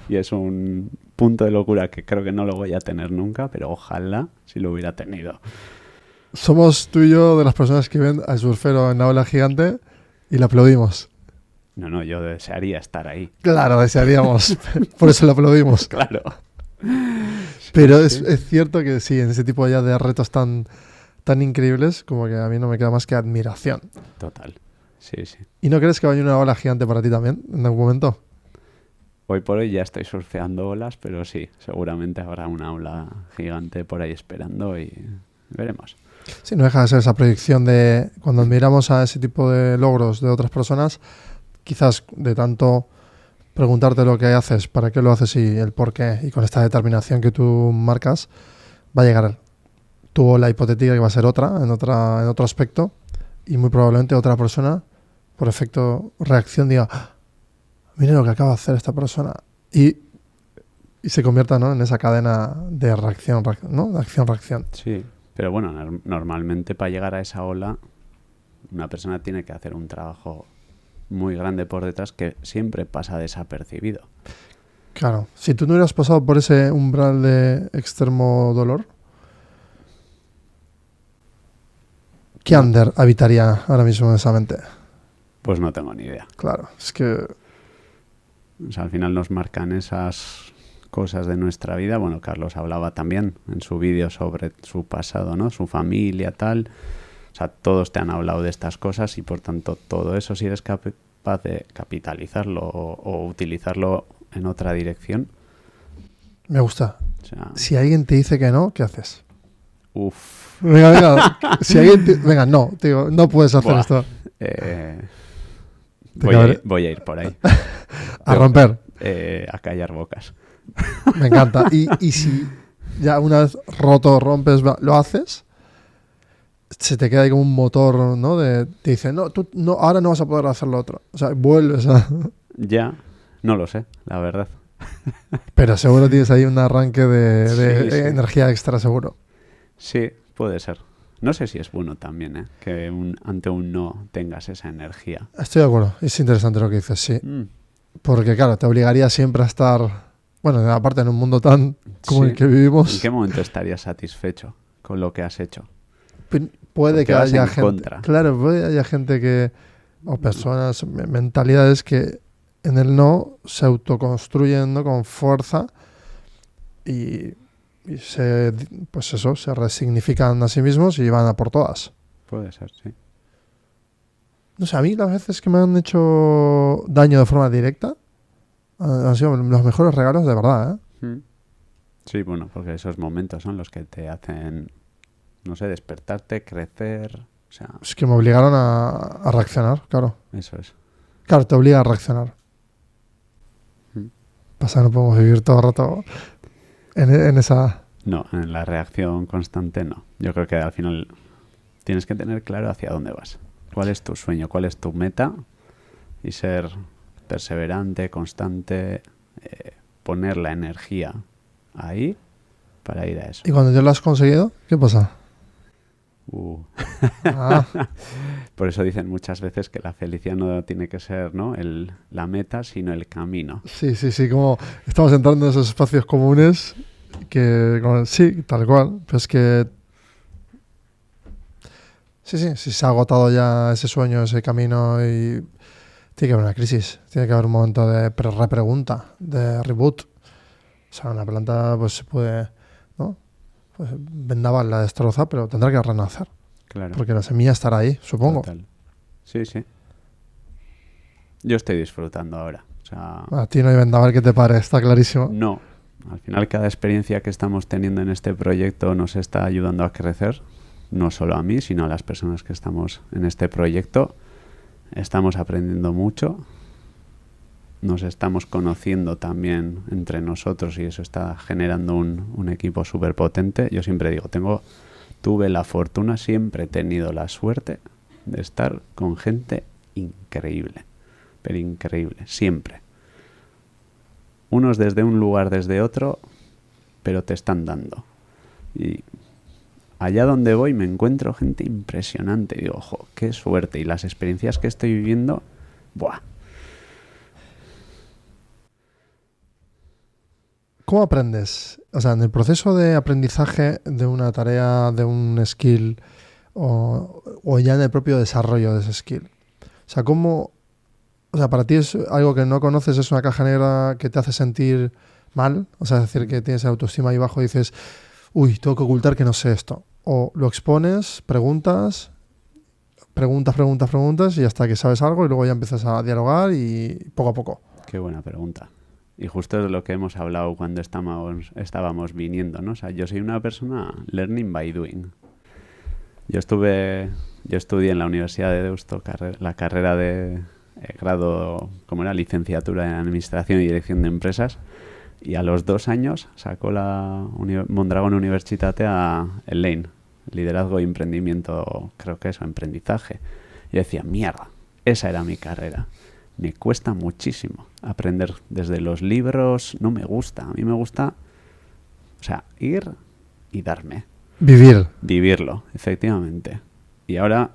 y es un punto de locura que creo que no lo voy a tener nunca, pero ojalá si lo hubiera tenido. Somos tú y yo de las personas que ven al surfero en la ola gigante y le aplaudimos. No, yo desearía estar ahí. Claro, desearíamos. Por eso le aplaudimos. Claro. Pero Sí. es cierto que sí, en ese tipo ya de retos tan increíbles, como que a mí no me queda más que admiración. Total. Sí. ¿Y no crees que vaya una ola gigante para ti también en algún momento? Hoy por hoy ya estoy surfeando olas, pero sí, seguramente habrá una ola gigante por ahí esperando y veremos. Sí, no deja de ser esa proyección de cuando admiramos a ese tipo de logros de otras personas, quizás de tanto preguntarte lo que haces, para qué lo haces y el por qué, y con esta determinación que tú marcas, va a llegar tu ola hipotética que va a ser en otro aspecto, y muy probablemente otra persona, por efecto reacción, diga, ¡ah! Mira lo que acaba de hacer esta persona, y se convierta, ¿no?, en esa cadena de reacción, ¿no?, de acción-reacción. Sí, pero bueno, normalmente para llegar a esa ola una persona tiene que hacer un trabajo muy grande por detrás que siempre pasa desapercibido. Claro, si tú no hubieras pasado por ese umbral de extremo dolor, ¿qué Ander habitaría ahora mismo en esa mente? Pues no tengo ni idea. Claro, es que... O sea, al final nos marcan esas cosas de nuestra vida. Bueno, Carlos hablaba también en su vídeo sobre su pasado, ¿no? Su familia, tal. O sea, todos te han hablado de estas cosas y por tanto todo eso, si eres capaz de capitalizarlo o utilizarlo en otra dirección. Me gusta. O sea, Si alguien te dice que no, ¿qué haces? uff. Venga. Si alguien venga, no, te digo, no puedes hacer Buah. esto. Voy a ir por ahí. A romper. A callar bocas. Me encanta. Y si ya una vez rompes, lo haces, se te queda ahí como un motor, ¿no? Te dice, no, tú no, ahora no vas a poder hacer lo otro. O sea, vuelves a... Ya, no lo sé, la verdad. Pero seguro tienes ahí un arranque de Sí. energía extra, seguro. Sí, puede ser. No sé si es bueno también, ¿eh? Que ante un no tengas esa energía. Estoy de acuerdo. Es interesante lo que dices, sí. Mm. Porque, claro, te obligaría siempre a estar... Bueno, aparte en un mundo tan como el que vivimos... ¿En qué momento estarías satisfecho con lo que has hecho? Puede que haya gente... Contra. Claro, puede que haya gente que... O personas, mentalidades que en el no se autoconstruyen, ¿no?, con fuerza y se resignifican a sí mismos y van a por todas. Puede ser, sí. No sé, a mí las veces que me han hecho daño de forma directa han sido los mejores regalos de verdad, ¿eh? Sí, bueno, porque esos momentos son los que te hacen no sé, despertarte, crecer, o sea, Es que me obligaron a reaccionar, claro. eso es. Claro, te obliga a reaccionar. Mm. Pasa que no podemos vivir todo el rato en esa... No, en la reacción constante no. Yo creo que al final tienes que tener claro hacia dónde vas. ¿Cuál es tu sueño? ¿Cuál es tu meta? Y ser perseverante, constante, poner la energía ahí para ir a eso. ¿Y cuando ya lo has conseguido? ¿Qué pasa? Ah, Por eso dicen muchas veces que la felicidad no tiene que ser, ¿no?, la meta, sino el camino. sí, como estamos entrando en esos espacios comunes sí, tal cual. Pero es que sí, si se ha agotado ya ese sueño, ese camino y tiene que haber una crisis, tiene que haber un momento de repregunta, de reboot. O sea, una planta pues se puede, ¿no? Pues vendaval la destroza, pero tendrá que renacer. Claro. Porque la semilla estará ahí, supongo. Total. Sí. Yo estoy disfrutando ahora. O sea, A ti no hay vendaval que te pare, está clarísimo. no. Al final, cada experiencia que estamos teniendo en este proyecto nos está ayudando a crecer. No solo a mí, sino a las personas que estamos en este proyecto. Estamos aprendiendo mucho. Nos estamos conociendo también entre nosotros y eso está generando un equipo súper potente. Yo siempre digo, tuve la fortuna, siempre he tenido la suerte de estar con gente increíble, pero increíble, siempre. Unos desde un lugar, desde otro, pero te están dando. Y allá donde voy me encuentro gente impresionante. Y digo, ojo, qué suerte. Y las experiencias que estoy viviendo, ¡buah! ¿Cómo aprendes? O sea, en el proceso de aprendizaje de una tarea, de un skill, o ya en el propio desarrollo de ese skill. O sea, o sea, para ti es algo que no conoces, es una caja negra que te hace sentir mal. O sea, es decir, que tienes autoestima ahí bajo y dices, uy, tengo que ocultar que no sé esto. O lo expones, preguntas y hasta que sabes algo y luego ya empiezas a dialogar y poco a poco. Qué buena pregunta. Y justo es de lo que hemos hablado cuando estábamos viniendo, ¿no? O sea, yo soy una persona learning by doing. Yo estudié en la Universidad de Deusto la carrera de grado, como era, licenciatura en Administración y Dirección de Empresas, y a los 2 años sacó la Mondragón Universitate el LEIN, Liderazgo y Emprendimiento, creo que eso, Emprendizaje. Y yo decía, mierda, esa era mi carrera. Me cuesta muchísimo aprender desde los libros, no me gusta. A mí me gusta, o sea, ir y darme. Vivirlo, efectivamente. Y ahora,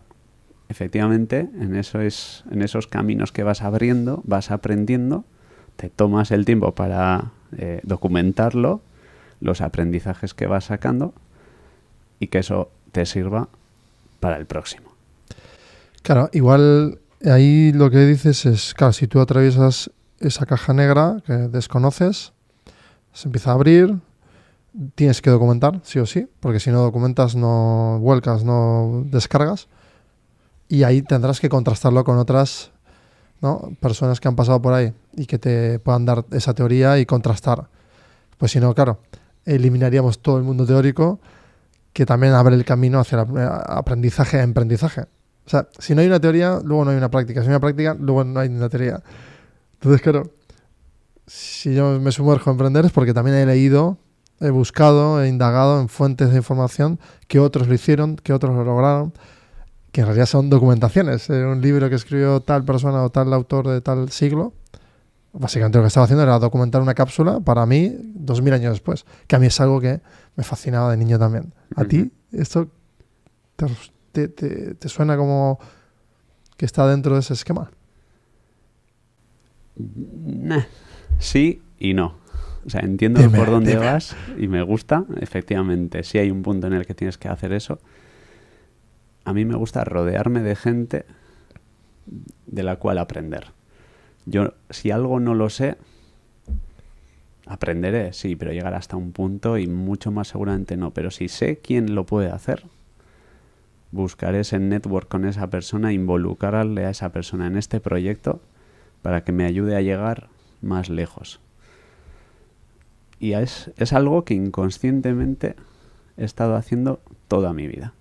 efectivamente, en esos caminos que vas abriendo, vas aprendiendo, te tomas el tiempo para documentarlo, los aprendizajes que vas sacando y que eso te sirva para el próximo. Claro, igual ahí lo que dices es, claro, si tú atraviesas esa caja negra que desconoces, se empieza a abrir, tienes que documentar, sí o sí, porque si no documentas, no vuelcas, no descargas, y ahí tendrás que contrastarlo con otras, ¿no?, personas que han pasado por ahí y que te puedan dar esa teoría y contrastar. Pues si no, claro, eliminaríamos todo el mundo teórico, que también abre el camino hacia el aprendizaje a emprendizaje. O sea, si no hay una teoría, luego no hay una práctica. Si no hay una práctica, luego no hay una teoría. Entonces, claro, si yo me sumerjo a emprender es porque también he leído, he buscado, he indagado en fuentes de información que otros lo hicieron, que otros lo lograron, que en realidad son documentaciones. Un libro que escribió tal persona o tal autor de tal siglo. Básicamente lo que estaba haciendo era documentar una cápsula para mí 2000 años después. Que a mí es algo que me fascinaba de niño también. ¿A ti esto te suena como que está dentro de ese esquema? Sí y no. O sea, entiendo por dónde vas y me gusta. Efectivamente, sí hay un punto en el que tienes que hacer eso. A mí me gusta rodearme de gente de la cual aprender. Yo, si algo no lo sé, aprenderé, sí, pero llegar hasta un punto y mucho más seguramente no. Pero si sé quién lo puede hacer, buscaré ese network con esa persona, involucrarle a esa persona en este proyecto para que me ayude a llegar más lejos. Y es algo que inconscientemente he estado haciendo toda mi vida.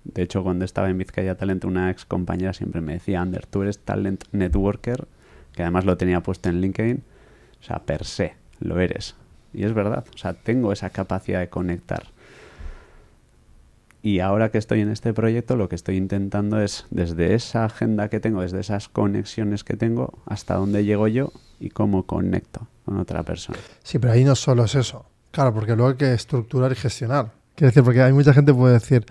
De hecho, cuando estaba en Vizcaya Talent, una ex compañera siempre me decía, Ander, tú eres talent networker, que además lo tenía puesto en LinkedIn, o sea, per se, lo eres. Y es verdad, o sea, tengo esa capacidad de conectar. Y ahora que estoy en este proyecto, lo que estoy intentando es, desde esa agenda que tengo, desde esas conexiones que tengo, hasta dónde llego yo y cómo conecto con otra persona. Sí, pero ahí no solo es eso. Claro, porque luego hay que estructurar y gestionar. Quiero decir, porque hay mucha gente que puede decir,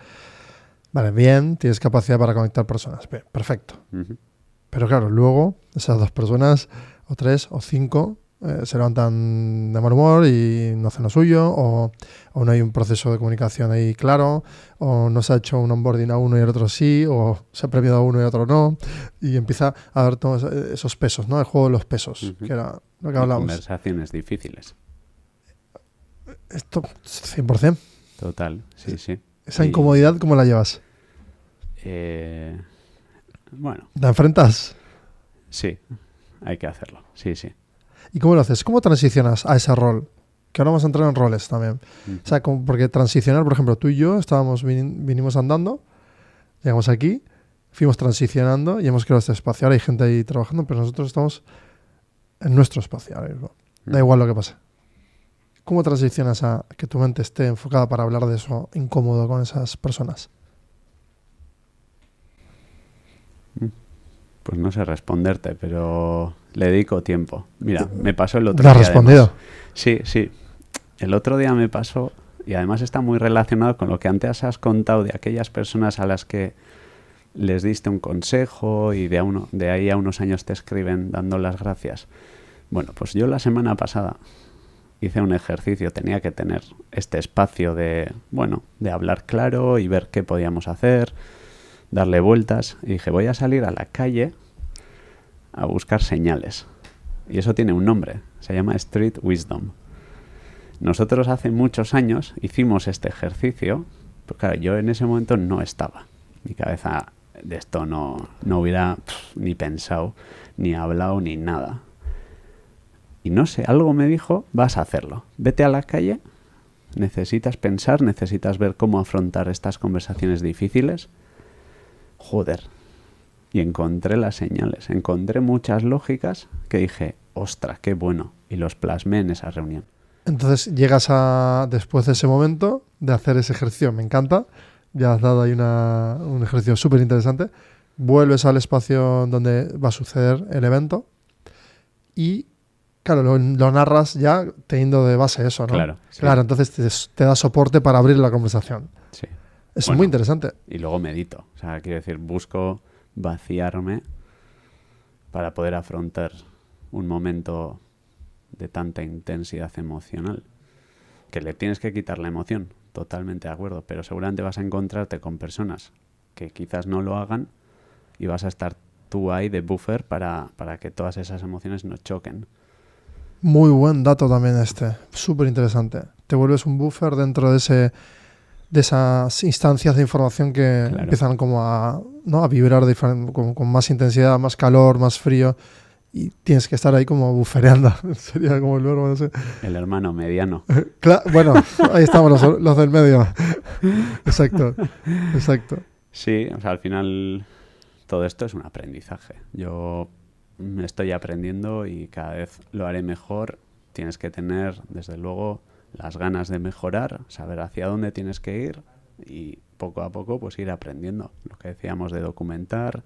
vale, bien, tienes capacidad para conectar personas. Bien, perfecto. Uh-huh. Pero claro, luego esas 2 personas, o 3, o 5, se levantan de mal humor y no hacen lo suyo, o no hay un proceso de comunicación ahí claro, o no se ha hecho un onboarding a uno y al otro sí, o se ha premiado a uno y al otro no, y empieza a dar todos esos pesos, ¿no? El juego de los pesos, Uh-huh. que era lo que Y hablábamos. conversaciones difíciles. Esto, 100%. Total, sí, sí. Esa incomodidad, ¿cómo la llevas? Bueno, ¿La enfrentas? sí, hay que hacerlo, sí, sí. ¿Y cómo lo haces? ¿Cómo transicionas a ese rol? Que ahora vamos a entrar en roles también. Uh-huh. O sea, porque transicionar, por ejemplo, tú y yo vinimos andando, llegamos aquí, fuimos transicionando y hemos creado este espacio. Ahora hay gente ahí trabajando, pero nosotros estamos en nuestro espacio ahora mismo. Da igual lo que pase. ¿Cómo transicionas a que tu mente esté enfocada para hablar de eso incómodo con esas personas? Pues no sé responderte, pero le dedico tiempo. Mira, me pasó el otro ¿Le día. has respondido? Además. Sí, sí. El otro día me pasó, y además está muy relacionado con lo que antes has contado de aquellas personas a las que les diste un consejo y de ahí a unos años te escriben dando las gracias. Bueno, pues yo la semana pasada hice un ejercicio, tenía que tener este espacio de hablar claro y ver qué podíamos hacer, darle vueltas, y dije, voy a salir a la calle a buscar señales. Y eso tiene un nombre, se llama Street Wisdom. Nosotros hace muchos años hicimos este ejercicio, pero claro, yo en ese momento no estaba. Mi cabeza de esto no hubiera ni pensado, ni hablado, ni nada. Y no sé, algo me dijo, vas a hacerlo. Vete a la calle, necesitas pensar, necesitas ver cómo afrontar estas conversaciones difíciles. Joder. Y encontré las señales, encontré muchas lógicas que dije, ostras, qué bueno. Y los plasmé en esa reunión. Entonces llegas después de ese momento de hacer ese ejercicio, me encanta, ya has dado ahí un ejercicio súper interesante, vuelves al espacio donde va a suceder el evento y, claro, lo narras ya teniendo de base eso, ¿no? Claro, sí. Claro, entonces te da soporte para abrir la conversación. Sí. Es muy interesante. Y luego medito, o sea, quiero decir, busco vaciarme para poder afrontar un momento de tanta intensidad emocional, que le tienes que quitar la emoción, totalmente de acuerdo, pero seguramente vas a encontrarte con personas que quizás no lo hagan y vas a estar tú ahí de buffer para que todas esas emociones no choquen. Muy buen dato también súper interesante. Te vuelves un buffer dentro de esas instancias de información que empiezan como a vibrar con más intensidad, más calor, más frío. Y tienes que estar ahí como bufereando. Sería como el verbo, no sé. El hermano mediano. Bueno, ahí estamos los del medio. Exacto. Sí, o sea, al final todo esto es un aprendizaje. Yo estoy aprendiendo y cada vez lo haré mejor. Tienes que tener, desde luego, las ganas de mejorar, saber hacia dónde tienes que ir y poco a poco pues ir aprendiendo. Lo que decíamos de documentar,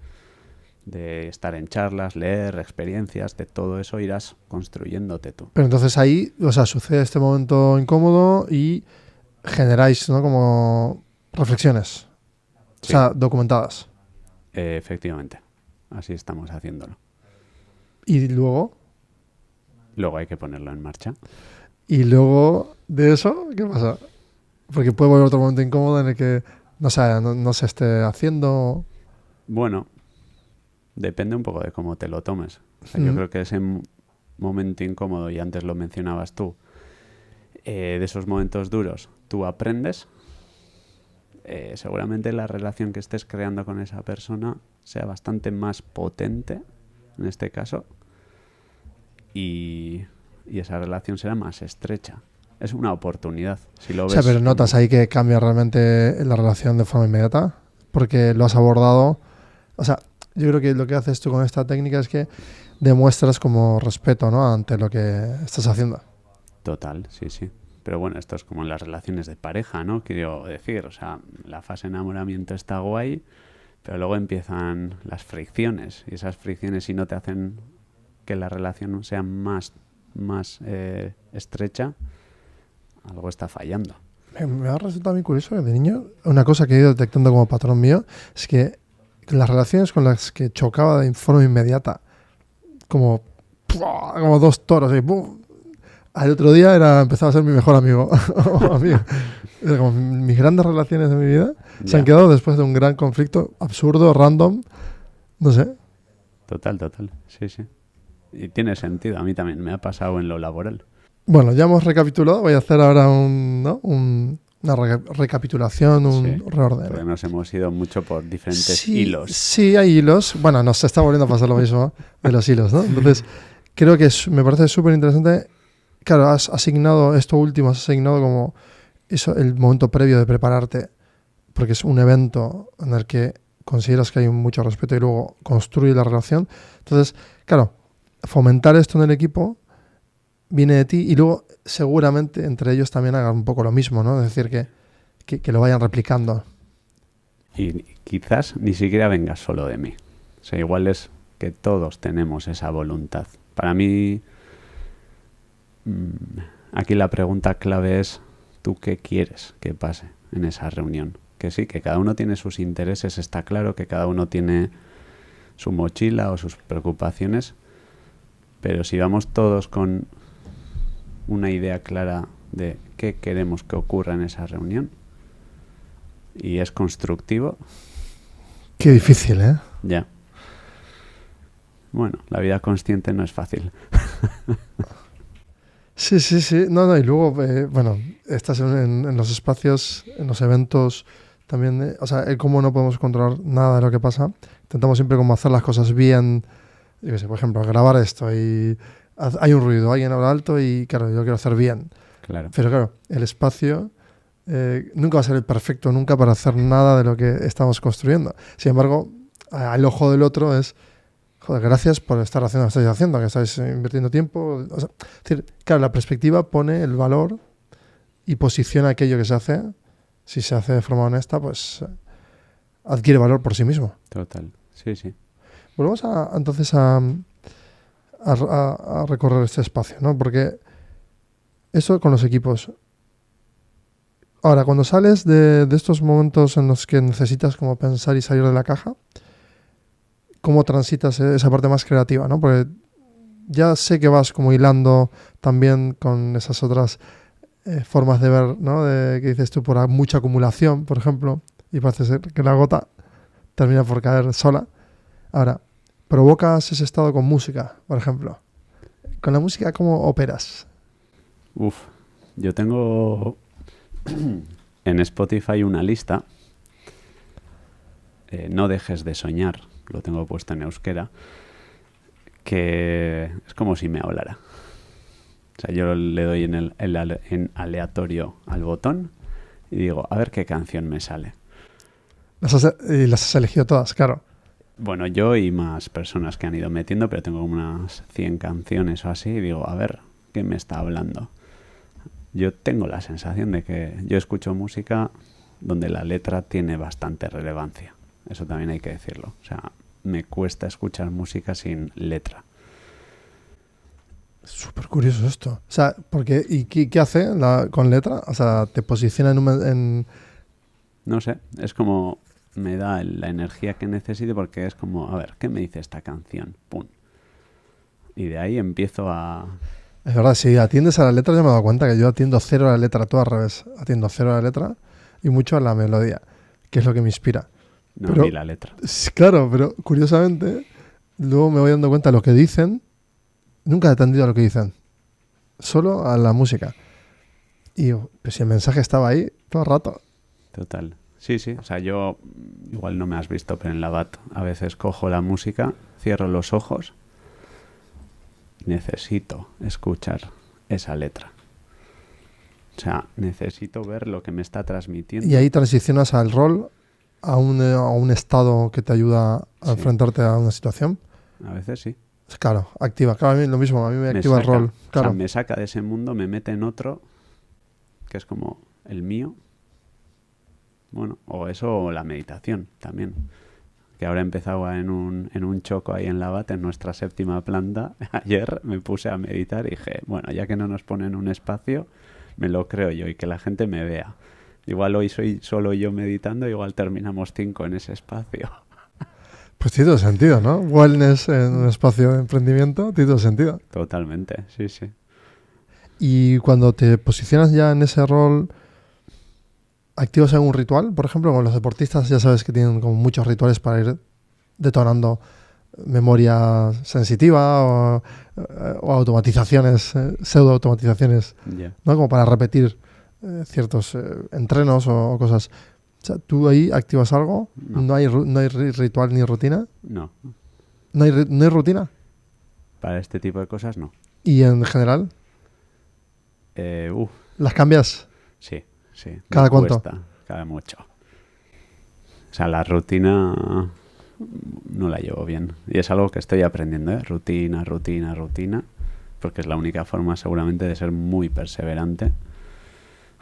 de estar en charlas, leer experiencias, de todo eso irás construyéndote tú. Pero entonces ahí, o sea, sucede este momento incómodo y generáis, ¿no? Como reflexiones, sí. O sea, documentadas. Efectivamente, así estamos haciéndolo. ¿Y luego? Luego hay que ponerlo en marcha. ¿Y luego de eso qué pasa? Porque puede haber otro momento incómodo en el que no se esté haciendo. Bueno, depende un poco de cómo te lo tomes. O sea, yo creo que ese momento incómodo, y antes lo mencionabas tú, de esos momentos duros, tú aprendes. Seguramente la relación que estés creando con esa persona sea bastante más potente, en este caso, y esa relación será más estrecha. es una oportunidad. Si lo O ves, sea, pero notas ahí que cambia realmente la relación de forma inmediata, porque lo has abordado. O sea, yo creo que lo que haces tú con esta técnica es que demuestras como respeto, ¿no? Ante lo que estás haciendo. Total, sí, sí. Pero bueno, esto es como en las relaciones de pareja, ¿no? Quiero decir, o sea, la fase de enamoramiento está guay, pero luego empiezan las fricciones. Y esas fricciones, si no te hacen que la relación sea más estrecha, algo está fallando. Me ha resultado muy curioso que de niño, una cosa que he ido detectando como patrón mío, es que las relaciones con las que chocaba de forma inmediata, como, como dos toros, y ¡pum! Al otro día empezaba a ser mi mejor amigo. Como mis grandes relaciones de mi vida se han quedado después de un gran conflicto absurdo, random, no sé. Total. Sí, sí. Y tiene sentido. A mí también me ha pasado en lo laboral. Bueno, ya hemos recapitulado. Voy a hacer ahora una recapitulación, un reorden. Porque nos hemos ido mucho por diferentes hilos. Sí, hay hilos. Bueno, nos está volviendo a pasar lo mismo de los hilos, ¿no? Entonces, creo que me parece súper interesante. Claro, has asignado como eso, el momento previo de prepararte, porque es un evento en el que consideras que hay mucho respeto y luego construye la relación. Entonces, claro, fomentar esto en el equipo viene de ti y luego seguramente entre ellos también hagan un poco lo mismo, ¿no? Es decir, que lo vayan replicando. Y quizás ni siquiera venga solo de mí. O sea, igual es que todos tenemos esa voluntad. Para mí, aquí la pregunta clave es, ¿tú qué quieres que pase en esa reunión? Que sí, que cada uno tiene sus intereses, está claro que cada uno tiene su mochila o sus preocupaciones, pero si vamos todos con una idea clara de qué queremos que ocurra en esa reunión y es constructivo. Qué difícil, ¿eh? Ya. Bueno, la vida consciente no es fácil. Sí. No, y luego, bueno, estás en los espacios, en los eventos también, o sea, cómo no podemos controlar nada de lo que pasa. Intentamos siempre como hacer las cosas bien. Yo qué sé, por ejemplo, grabar esto y hay un ruido, alguien habla alto y claro, yo lo quiero hacer bien. Claro. Pero claro, el espacio nunca va a ser el perfecto nunca para hacer nada de lo que estamos construyendo. Sin embargo, al ojo del otro es, joder, gracias por estar haciendo lo que estáis haciendo, que estáis invirtiendo tiempo. O sea, es decir, claro, la perspectiva pone el valor y posiciona aquello que se hace. Si se hace de forma honesta, pues adquiere valor por sí mismo. Total, sí. Volvemos entonces a recorrer este espacio, ¿no? Porque eso con los equipos. Ahora, cuando sales de estos momentos en los que necesitas como pensar y salir de la caja, ¿cómo transitas esa parte más creativa, ¿no? Porque ya sé que vas como hilando también con esas otras formas de ver, ¿no? Que dices tú, por mucha acumulación, por ejemplo, y parece ser que la gota termina por caer sola. Ahora, provocas ese estado con música, por ejemplo. ¿Con la música cómo operas? Yo tengo en Spotify una lista. No dejes de soñar, lo tengo puesto en euskera, que es como si me hablara. O sea, yo le doy en aleatorio al botón y digo, a ver qué canción me sale. Las has elegido todas, claro. Bueno, yo y más personas que han ido metiendo, pero tengo unas 100 canciones o así y digo, a ver, ¿qué me está hablando? Yo tengo la sensación de que yo escucho música donde la letra tiene bastante relevancia. Eso también hay que decirlo. O sea, me cuesta escuchar música sin letra. Súper curioso esto. O sea, porque ¿y qué hace con letra? O sea, te posiciona en... No sé, es como me da la energía que necesito porque es como, a ver, ¿qué me dice esta canción? Pum. Y de ahí empiezo a... Es verdad, si atiendes a la letra, yo me he dado cuenta que yo atiendo cero a la letra, todo al revés. Atiendo cero a la letra y mucho a la melodía, que es lo que me inspira. No, pero, ni la letra. Claro, pero curiosamente, luego me voy dando cuenta de lo que dicen. Nunca he atendido a lo que dicen, solo a la música. Y pues si el mensaje estaba ahí todo el rato. Total. Sí. O sea, yo, igual no me has visto, pero en la BAT a veces cojo la música, cierro los ojos. Necesito escuchar esa letra. O sea, necesito ver lo que me está transmitiendo. Y ahí transicionas al rol, a un estado que te ayuda a Sí. enfrentarte a una situación. A veces sí. Claro, activa. Claro, a mí lo mismo, a mí me activa el saca, rol. Claro. O sea, me saca de ese mundo, me mete en otro que es como el mío. Bueno, o eso o la meditación también. Que ahora he empezado en un choco ahí en Labat, en nuestra 7ª planta. Ayer me puse a meditar y dije, bueno, ya que no nos ponen un espacio, me lo creo yo y que la gente me vea. Igual hoy soy solo yo meditando, igual terminamos 5 en ese espacio. Pues tiene todo sentido, ¿no? Wellness en un espacio de emprendimiento, tiene todo sentido. Totalmente, sí, sí. Y cuando te posicionas ya en ese rol, ¿activas algún ritual? Por ejemplo, con los deportistas ya sabes que tienen como muchos rituales para ir detonando memoria sensitiva o automatizaciones, pseudo-automatizaciones, Ya. ¿no? Como para repetir ciertos entrenos o cosas. O sea, ¿tú ahí activas algo? No. ¿No hay ritual ni rutina? No, ¿No hay rutina? para este tipo de cosas no. ¿Y en general? Uf, ¿Las cambias? sí, sí. me ¿Cada cuánto? cuesta, cada mucho. O sea, la rutina no la llevo bien. Y es algo que estoy aprendiendo, ¿eh? Rutina, rutina, rutina. Porque es la única forma seguramente de ser muy perseverante.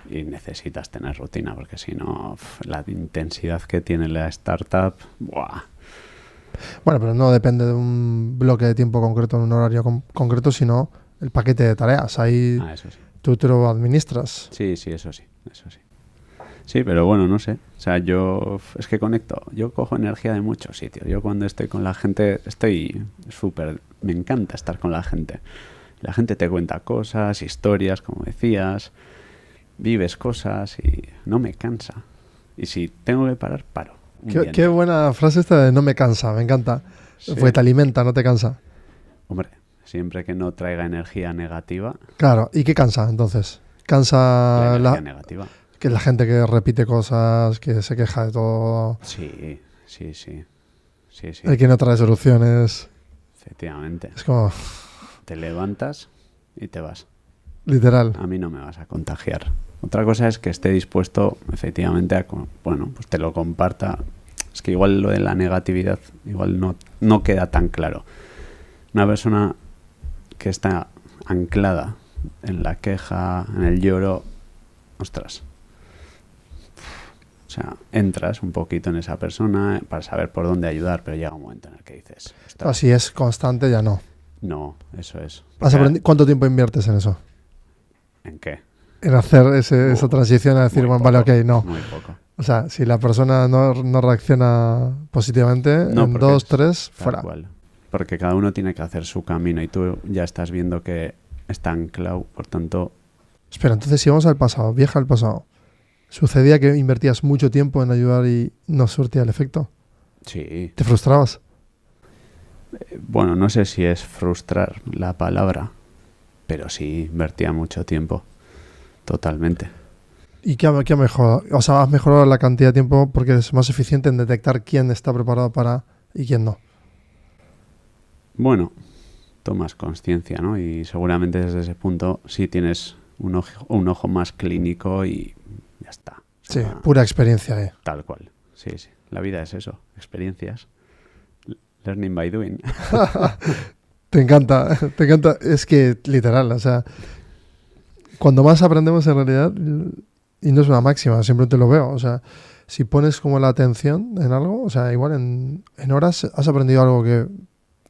Y necesitas tener rutina, porque si no, la intensidad que tiene la startup, ¡buah! Bueno, pero no depende de un bloque de tiempo concreto en un horario concreto, sino el paquete de tareas. Ahí Eso sí. tú te lo administras. Sí, sí, eso sí, eso sí. Sí, pero bueno, no sé. O sea, yo es que conecto, yo cojo energía de muchos sitios. Yo cuando estoy con la gente estoy súper, me encanta estar con la gente. La gente te cuenta cosas, historias, como decías, vives cosas y no me cansa. Y si tengo que parar, paro. Qué buena frase esta de no me cansa, me encanta. Sí. Porque te alimenta, no te cansa. Hombre, siempre que no traiga energía negativa, Claro, ¿y qué cansa entonces? Cansa la energía negativa. que la gente que repite cosas, que se queja de todo, Sí, sí, sí. Sí, sí. el que no trae soluciones. Efectivamente. Es como, Te levantas y te vas. literal. A mí no me vas a contagiar. Otra cosa es que esté dispuesto efectivamente a, bueno, pues te lo comparta. Es que igual lo de la negatividad igual no queda tan claro. Una persona que está anclada en la queja, en el lloro, ostras. O sea, entras un poquito en esa persona para saber por dónde ayudar, pero llega un momento en el que dices, ostras, Si es constante, ya no. no, eso es. ¿Cuánto tiempo inviertes en eso? ¿En qué? En hacer esa transición a decir, Muy bueno, vale, ok, poco, no. Muy poco. O sea, si la persona no reacciona positivamente, No, en porque 2, es 3, tal fuera. cual. Porque cada uno tiene que hacer su camino y tú ya estás viendo que está anclado, por tanto, Espera, entonces si vamos al pasado, viaja al pasado. ¿Sucedía que invertías mucho tiempo en ayudar y no surtía el efecto? sí. ¿Te frustrabas? Bueno, no sé si es frustrar la palabra, pero sí invertía mucho tiempo, totalmente. ¿Y qué ha mejorado? O sea, has mejorado la cantidad de tiempo porque eres más eficiente en detectar quién está preparado para y quién no. Bueno, tomas conciencia, ¿no? Y seguramente desde ese punto sí tienes un ojo más clínico y ya está. O Sí, sea, pura experiencia. tal cual. Sí, sí. La vida es eso, experiencias. Learning by doing. Te encanta, te encanta. Es que literal, o sea, cuando más aprendemos en realidad, y no es una máxima, simplemente lo veo, o sea, si pones como la atención en algo, o sea, igual en horas has aprendido algo que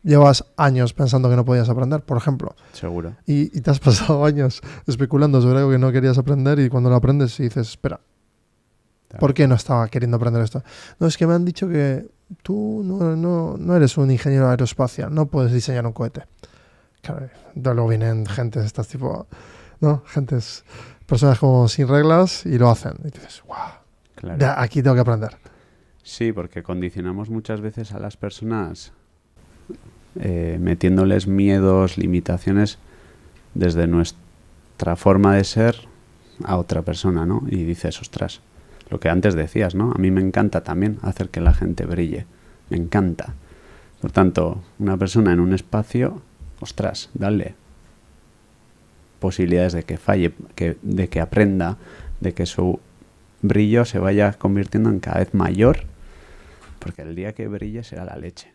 llevas años pensando que no podías aprender, por ejemplo, Seguro. y te has pasado años especulando sobre algo que no querías aprender y cuando lo aprendes y dices, espera, ¿por qué no estaba queriendo aprender esto? No, es que me han dicho que tú no eres un ingeniero aeroespacial, no puedes diseñar un cohete. Claro, luego vienen gentes, estas tipo, ¿no? Gentes, personas como sin reglas y lo hacen. Y dices, wow, Claro. aquí tengo que aprender. Sí, porque condicionamos muchas veces a las personas metiéndoles miedos, limitaciones desde nuestra forma de ser a otra persona, ¿no? Y dices, ostras, lo que antes decías, ¿no? A mí me encanta también hacer que la gente brille. Me encanta. Por tanto, una persona en un espacio, ostras, dale. posibilidades de que falle, de que aprenda, de que su brillo se vaya convirtiendo en cada vez mayor, porque el día que brille será la leche.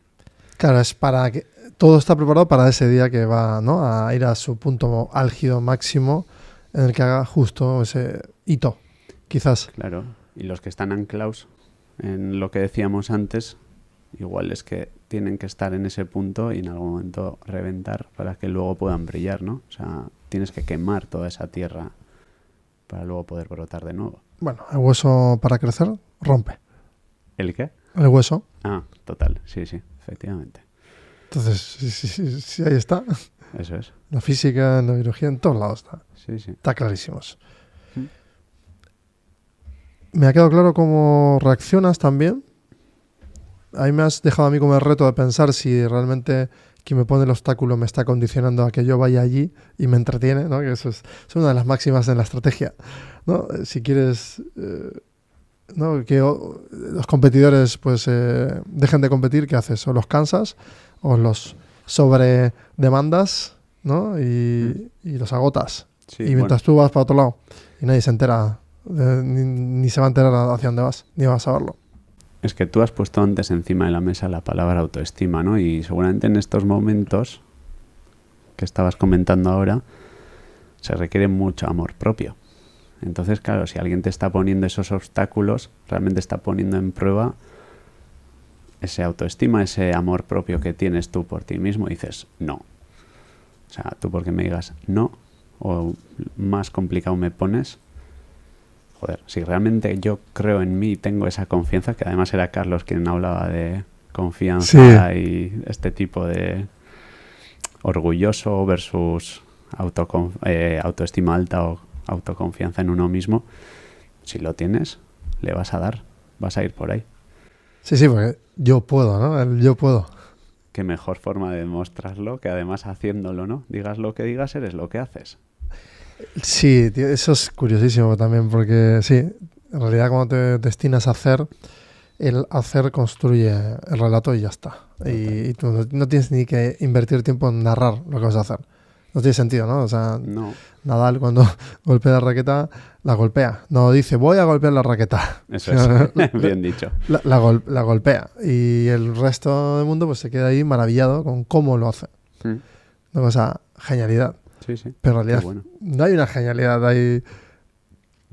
Claro, es para que todo está preparado para ese día que va, ¿no?, a ir a su punto álgido máximo en el que haga justo ese hito, quizás. Claro, y los que están anclados en lo que decíamos antes, igual es que tienen que estar en ese punto y en algún momento reventar para que luego puedan brillar, ¿no? O sea, tienes que quemar toda esa tierra para luego poder brotar de nuevo. Bueno, el hueso para crecer rompe. ¿El qué? El hueso. Ah, total, sí, efectivamente. Entonces, sí, ahí está. Eso es. La física, en la biología, en todos lados está. Sí. Está clarísimo. Me ha quedado claro cómo reaccionas también. Ahí me has dejado a mí como el reto de pensar si realmente quien me pone el obstáculo me está condicionando a que yo vaya allí y me entretiene, ¿no? Que eso es una de las máximas en la estrategia, ¿no? Si quieres, ¿no?, que los competidores pues dejen de competir, ¿qué haces? O los cansas o los sobredemandas, ¿no? Y los agotas. Sí, y mientras tú vas para otro lado y nadie se entera, ni se va a enterar hacia dónde vas, ni vas a verlo. Es que tú has puesto antes encima de la mesa la palabra autoestima, ¿no? Y seguramente en estos momentos que estabas comentando ahora se requiere mucho amor propio. Entonces, claro, si alguien te está poniendo esos obstáculos, realmente está poniendo en prueba ese autoestima, ese amor propio que tienes tú por ti mismo. Y dices, no. O sea, tú porque me digas no, o más complicado me pones, joder, si realmente yo creo en mí y tengo esa confianza, que además era Carlos quien hablaba de confianza, sí, y este tipo de orgulloso versus autoestima alta o autoconfianza en uno mismo, si lo tienes, le vas a dar, vas a ir por ahí. Sí, porque yo puedo, ¿no? El yo puedo. Qué mejor forma de demostrarlo que además haciéndolo, ¿no? Digas lo que digas, eres lo que haces. Sí, tío, eso es curiosísimo también, porque sí, en realidad cuando te destinas a hacer, el hacer construye el relato y ya está. Y tú no tienes ni que invertir tiempo en narrar lo que vas a hacer. No tiene sentido, ¿no? O sea, no. Nadal cuando golpea la raqueta, la golpea. No dice, voy a golpear la raqueta. Eso es, bien dicho. La golpea. Y el resto del mundo pues se queda ahí maravillado con cómo lo hace. Una cosa, genialidad. Sí. Pero en realidad bueno, no hay una genialidad, hay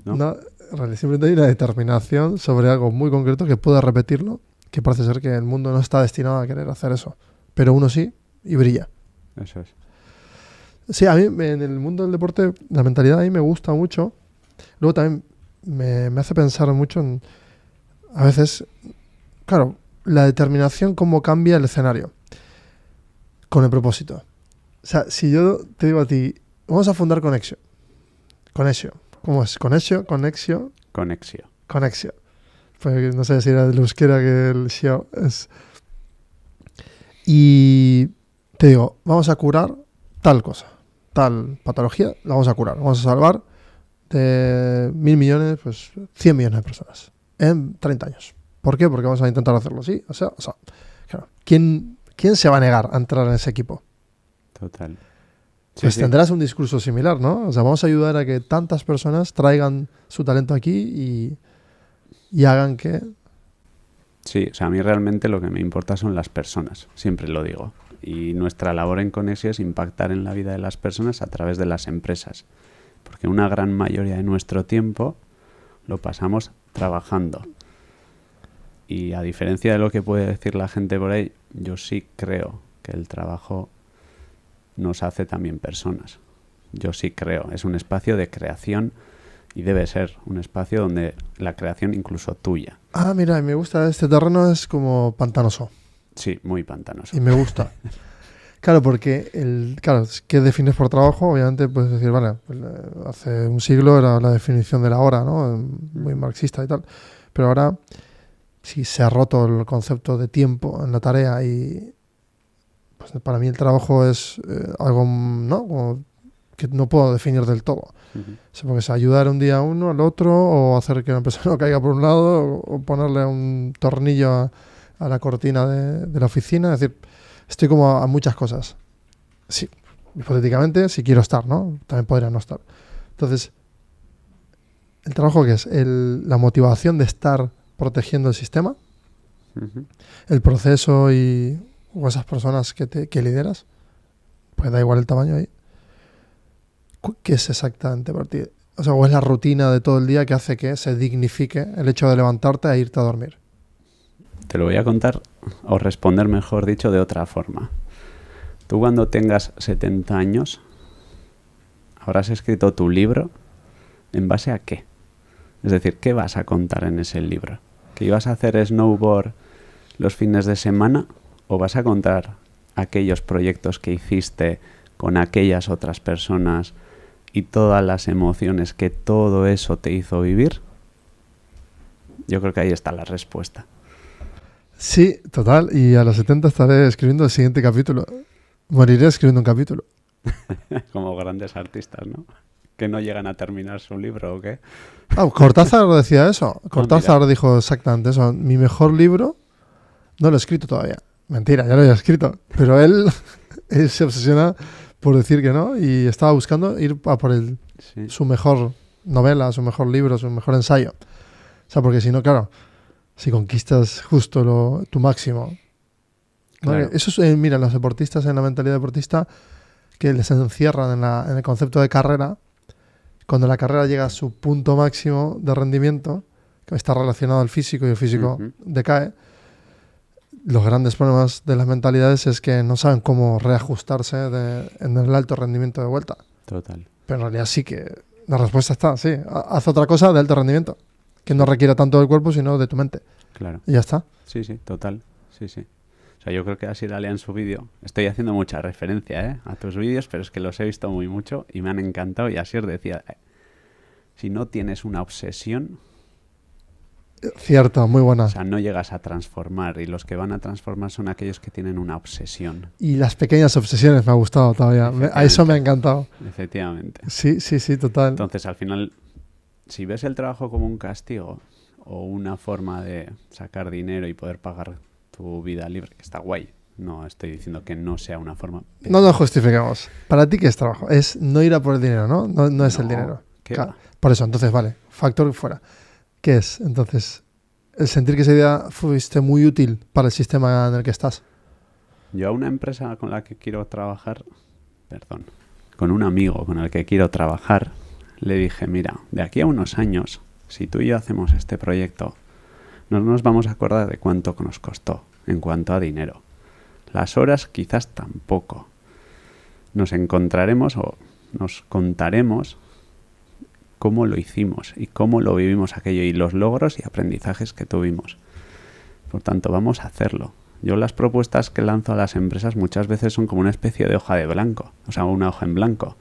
simplemente hay una determinación sobre algo muy concreto que pueda repetirlo, que parece ser que el mundo no está destinado a querer hacer eso. Pero uno sí, y brilla. Eso es. Sí, a mí en el mundo del deporte la mentalidad a mí me gusta mucho. Luego también me hace pensar mucho en, a veces, claro, la determinación, cómo cambia el escenario con el propósito. O sea, si yo te digo a ti, vamos a fundar Conexio. ¿Cómo es? Conexio. Pues no sé si era del euskera que el xio es. Y te digo, vamos a curar tal cosa, tal patología, la vamos a curar. Vamos a salvar de 1.000 millones, pues 100 millones de personas en 30 años. ¿Por qué? Porque vamos a intentar hacerlo así. O sea, claro, ¿quién se va a negar a entrar en ese equipo? Total. Pues tendrás un discurso similar, ¿no? O sea, vamos a ayudar a que tantas personas traigan su talento aquí y hagan que... Sí, o sea, a mí realmente lo que me importa son las personas, siempre lo digo. Y nuestra labor en Conexio es impactar en la vida de las personas a través de las empresas. Porque una gran mayoría de nuestro tiempo lo pasamos trabajando. Y a diferencia de lo que puede decir la gente por ahí, yo sí creo que el trabajo nos hace también personas. Yo sí creo. Es un espacio de creación y debe ser un espacio donde la creación incluso tuya. Ah, mira, me gusta este terreno, es como pantanoso. Sí, muy pantanoso. Y me gusta. Claro, porque ¿qué defines por trabajo? Obviamente puedes decir, vale, pues, hace un siglo era la definición de la hora, ¿no? Muy marxista y tal. Pero ahora, si se ha roto el concepto de tiempo en la tarea y pues para mí el trabajo es algo, ¿no?, como que no puedo definir del todo. Porque es ayudar un día a uno, al otro, o hacer que una persona no caiga por un lado, o ponerle un tornillo a la cortina de la oficina. Es decir, estoy como a muchas cosas. Sí, hipotéticamente, si quiero estar, ¿no? También podría no estar. Entonces, ¿el trabajo qué es? La motivación de estar protegiendo el sistema, Ujú. el proceso o esas personas que lideras, pues da igual el tamaño ahí. ¿Qué es exactamente para ti? O sea, o es la rutina de todo el día que hace que se dignifique el hecho de levantarte e irte a dormir. Te lo voy a contar, o responder mejor dicho, de otra forma. Tú cuando tengas 70 años, habrás escrito tu libro ¿en base a qué? Es decir, ¿qué vas a contar en ese libro? ¿Que ibas a hacer snowboard los fines de semana o vas a contar aquellos proyectos que hiciste con aquellas otras personas y todas las emociones que todo eso te hizo vivir? Yo creo que ahí está la respuesta. Sí, total. Y a los 70 estaré escribiendo el siguiente capítulo. Moriré escribiendo un capítulo. Como grandes artistas, ¿no? Que no llegan a terminar su libro, ¿o qué? Cortázar decía eso. Cortázar mira. dijo exactamente eso. Mi mejor libro no lo he escrito todavía. Mentira, ya lo había escrito. Pero él se obsesiona por decir que no y estaba buscando ir a por Sí, su mejor novela, su mejor libro, su mejor ensayo. O sea, porque si no, claro, si conquistas justo tu máximo. ¿No? claro. Eso es, mira, los deportistas en la mentalidad deportista que les encierran en el concepto de carrera. Cuando la carrera llega a su punto máximo de rendimiento, que está relacionado al físico y el físico Ujú. decae, los grandes problemas de las mentalidades es que no saben cómo reajustarse en el alto rendimiento de vuelta. Total. Pero en realidad sí que la respuesta está, sí. Haz otra cosa de alto rendimiento, que no requiera tanto del cuerpo, sino de tu mente. Claro. Y ya está. Sí, sí, total. Sí, sí. O sea, yo creo que así Dalia en su vídeo. Estoy haciendo mucha referencia a tus vídeos, pero es que los he visto muy mucho y me han encantado. Y así os decía, si no tienes una obsesión, Cierto, muy buena. o sea, no llegas a transformar. Y los que van a transformar son aquellos que tienen una obsesión. Y las pequeñas obsesiones me ha gustado todavía. A eso me ha encantado. Efectivamente. Sí, sí, sí, total. Entonces, al final, si ves el trabajo como un castigo o una forma de sacar dinero y poder pagar tu vida libre, que está guay. No estoy diciendo que no sea una forma. No nos justificamos. ¿Para ti qué es trabajo? Es no ir a por el dinero, ¿no? No es el dinero. ¿Qué Claro. va? Por eso, entonces, vale. Factor fuera. ¿Qué es? Entonces, el sentir que ese día fuiste muy útil para el sistema en el que estás. Yo a una empresa con la que quiero trabajar, con un amigo con el que quiero trabajar, le dije, mira, de aquí a unos años, si tú y yo hacemos este proyecto, no nos vamos a acordar de cuánto nos costó en cuanto a dinero. Las horas quizás tampoco. Nos encontraremos o nos contaremos cómo lo hicimos y cómo lo vivimos aquello y los logros y aprendizajes que tuvimos. Por tanto, vamos a hacerlo. Yo las propuestas que lanzo a las empresas muchas veces son como una especie de hoja de blanco, o sea, una hoja en blanco.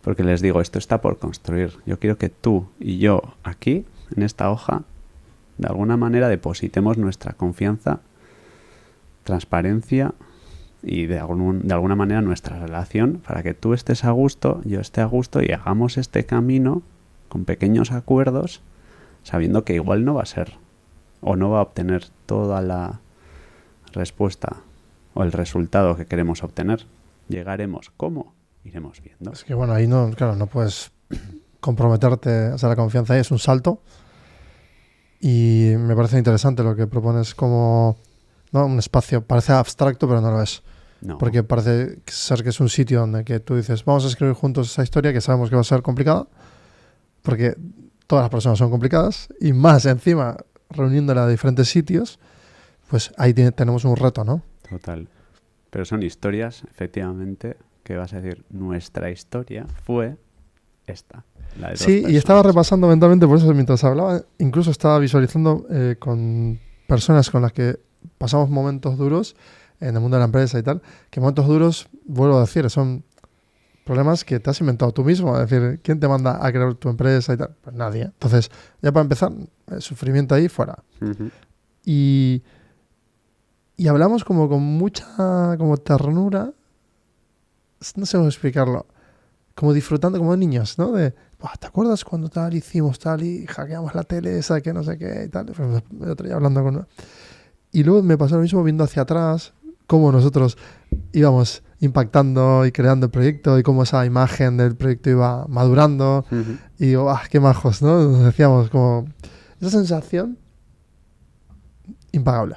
Porque les digo, esto está por construir. Yo quiero que tú y yo aquí, en esta hoja, de alguna manera depositemos nuestra confianza, transparencia y de alguna manera nuestra relación para que tú estés a gusto, yo esté a gusto y hagamos este camino con pequeños acuerdos, sabiendo que igual no va a ser o no va a obtener toda la respuesta o el resultado que queremos obtener. Llegaremos. ¿Cómo? Iremos viendo. Es que bueno, ahí no, claro, no puedes comprometerte. O sea, la confianza ahí es un salto. Y me parece interesante lo que propones como, ¿no? Un espacio. Parece abstracto, pero no lo es. No. Porque parece ser que es un sitio donde que tú dices, vamos a escribir juntos esa historia que sabemos que va a ser complicada. Porque todas las personas son complicadas. Y más encima, reuniéndola a diferentes sitios, pues ahí tenemos un reto, ¿no? Total. Pero son historias, efectivamente, que vas a decir, nuestra historia fue esta. La de dos Sí, y personas. estaba repasando mentalmente, por eso mientras hablaba, incluso estaba visualizando con personas con las que pasamos momentos duros en el mundo de la empresa y tal, que momentos duros, vuelvo a decir, son problemas que te has inventado tú mismo. Es decir, ¿quién te manda a crear tu empresa y tal? Pues nadie. Entonces, ya para empezar, el sufrimiento ahí fuera. Uh-huh. Y hablamos como con mucha como ternura, no sé cómo explicarlo, como disfrutando como niños, ¿no? De, ¿te acuerdas cuando tal hicimos tal y hackeamos la tele esa que no sé qué y tal? El otro día hablando con... Y luego me pasó lo mismo viendo hacia atrás, cómo nosotros íbamos impactando y creando el proyecto y cómo esa imagen del proyecto iba madurando. Ujú. Y digo, qué majos, ¿no? Nos decíamos como... Esa sensación impagable.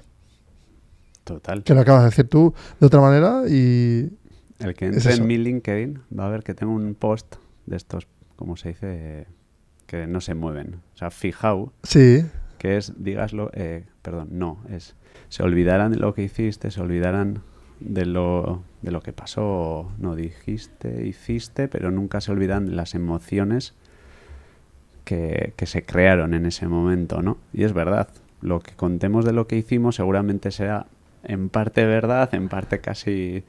Total. Que lo acabas de decir tú de otra manera y... El que es entre eso. en mi LinkedIn va a ver que tengo un post de estos, como se dice, que no se mueven. O sea, fijao, Sí, que es, dígaslo, perdón, no, es, se olvidarán de lo que hiciste, se olvidarán de lo que pasó, no dijiste, hiciste, pero nunca se olvidan de las emociones que se crearon en ese momento, ¿no? Y es verdad, lo que contemos de lo que hicimos seguramente será en parte verdad, en parte casi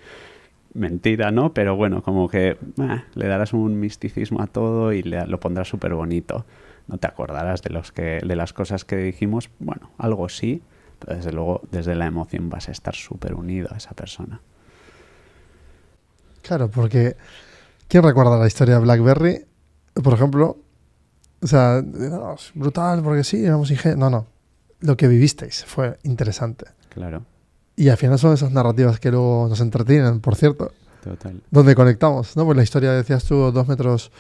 mentira, ¿no? Pero bueno, como que le darás un misticismo a todo y lo pondrás súper bonito. No te acordarás de las cosas que dijimos, bueno, algo sí, pero desde luego desde la emoción vas a estar súper unido a esa persona. claro, porque ¿quién recuerda la historia de BlackBerry? Por ejemplo, o sea, no, es brutal porque sí, éramos ingenuos. No. Lo que vivisteis fue interesante. Claro, Y al final son esas narrativas que luego nos entretienen, por cierto, total. donde conectamos, ¿no? Pues la historia, decías tú, 2 metros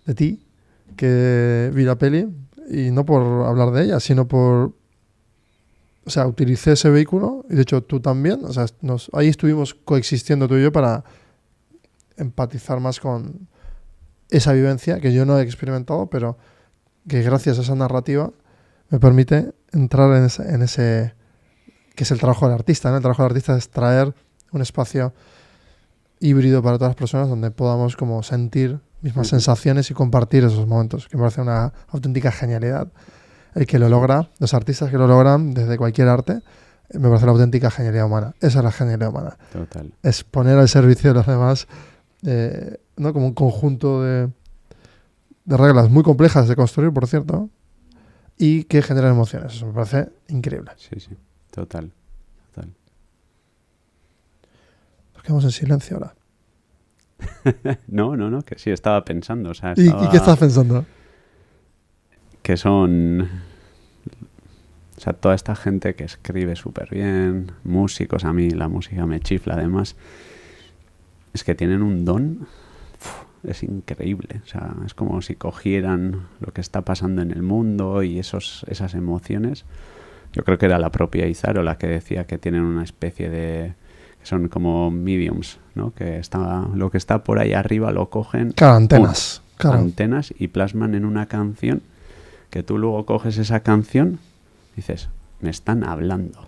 de ti, que vi la peli, y no por hablar de ella, sino por... O sea, utilicé ese vehículo, y de hecho tú también, o sea, ahí estuvimos coexistiendo tú y yo para empatizar más con esa vivencia que yo no he experimentado, pero que gracias a esa narrativa me permite entrar en ese que es el trabajo del artista, ¿no? El trabajo del artista es traer un espacio híbrido para todas las personas donde podamos como sentir mismas sensaciones y compartir esos momentos, que me parece una auténtica genialidad. El que lo logra, los artistas que lo logran desde cualquier arte, me parece la auténtica genialidad humana. Esa es la genialidad humana. Total. Es poner al servicio de los demás, ¿no? Como un conjunto de reglas muy complejas de construir, por cierto, y que generan emociones. Eso me parece increíble. Sí, sí, total. Nos quedamos en silencio ahora. No, que sí, estaba pensando. O sea, ¿Y qué estás pensando? Que son... O sea, toda esta gente que escribe súper bien, músicos, a mí la música me chifla además, es que tienen un don, es increíble. O sea, es como si cogieran lo que está pasando en el mundo y esas emociones. Yo creo que era la propia Izaro la que decía que tienen una especie de... que son como mediums, ¿no? Que lo que está por ahí arriba lo cogen... Claro, antenas. Claro. Antenas y plasman en una canción que tú luego coges esa canción y dices, me están hablando.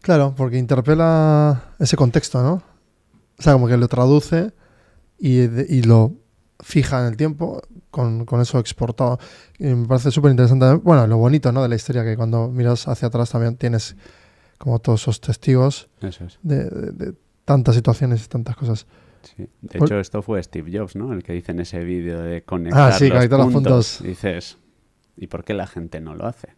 Claro, porque interpela ese contexto, ¿no? O sea, como que lo traduce y lo fija en el tiempo con eso exportado. Y me parece súper interesante. Bueno, lo bonito, ¿no? De la historia, que cuando miras hacia atrás también tienes como todos esos testigos Eso es. de tantas situaciones y tantas cosas. Sí. De hecho, esto fue Steve Jobs, ¿no? El que dice en ese vídeo de conectar, conectar los puntos. Dices, ¿y por qué la gente no lo hace?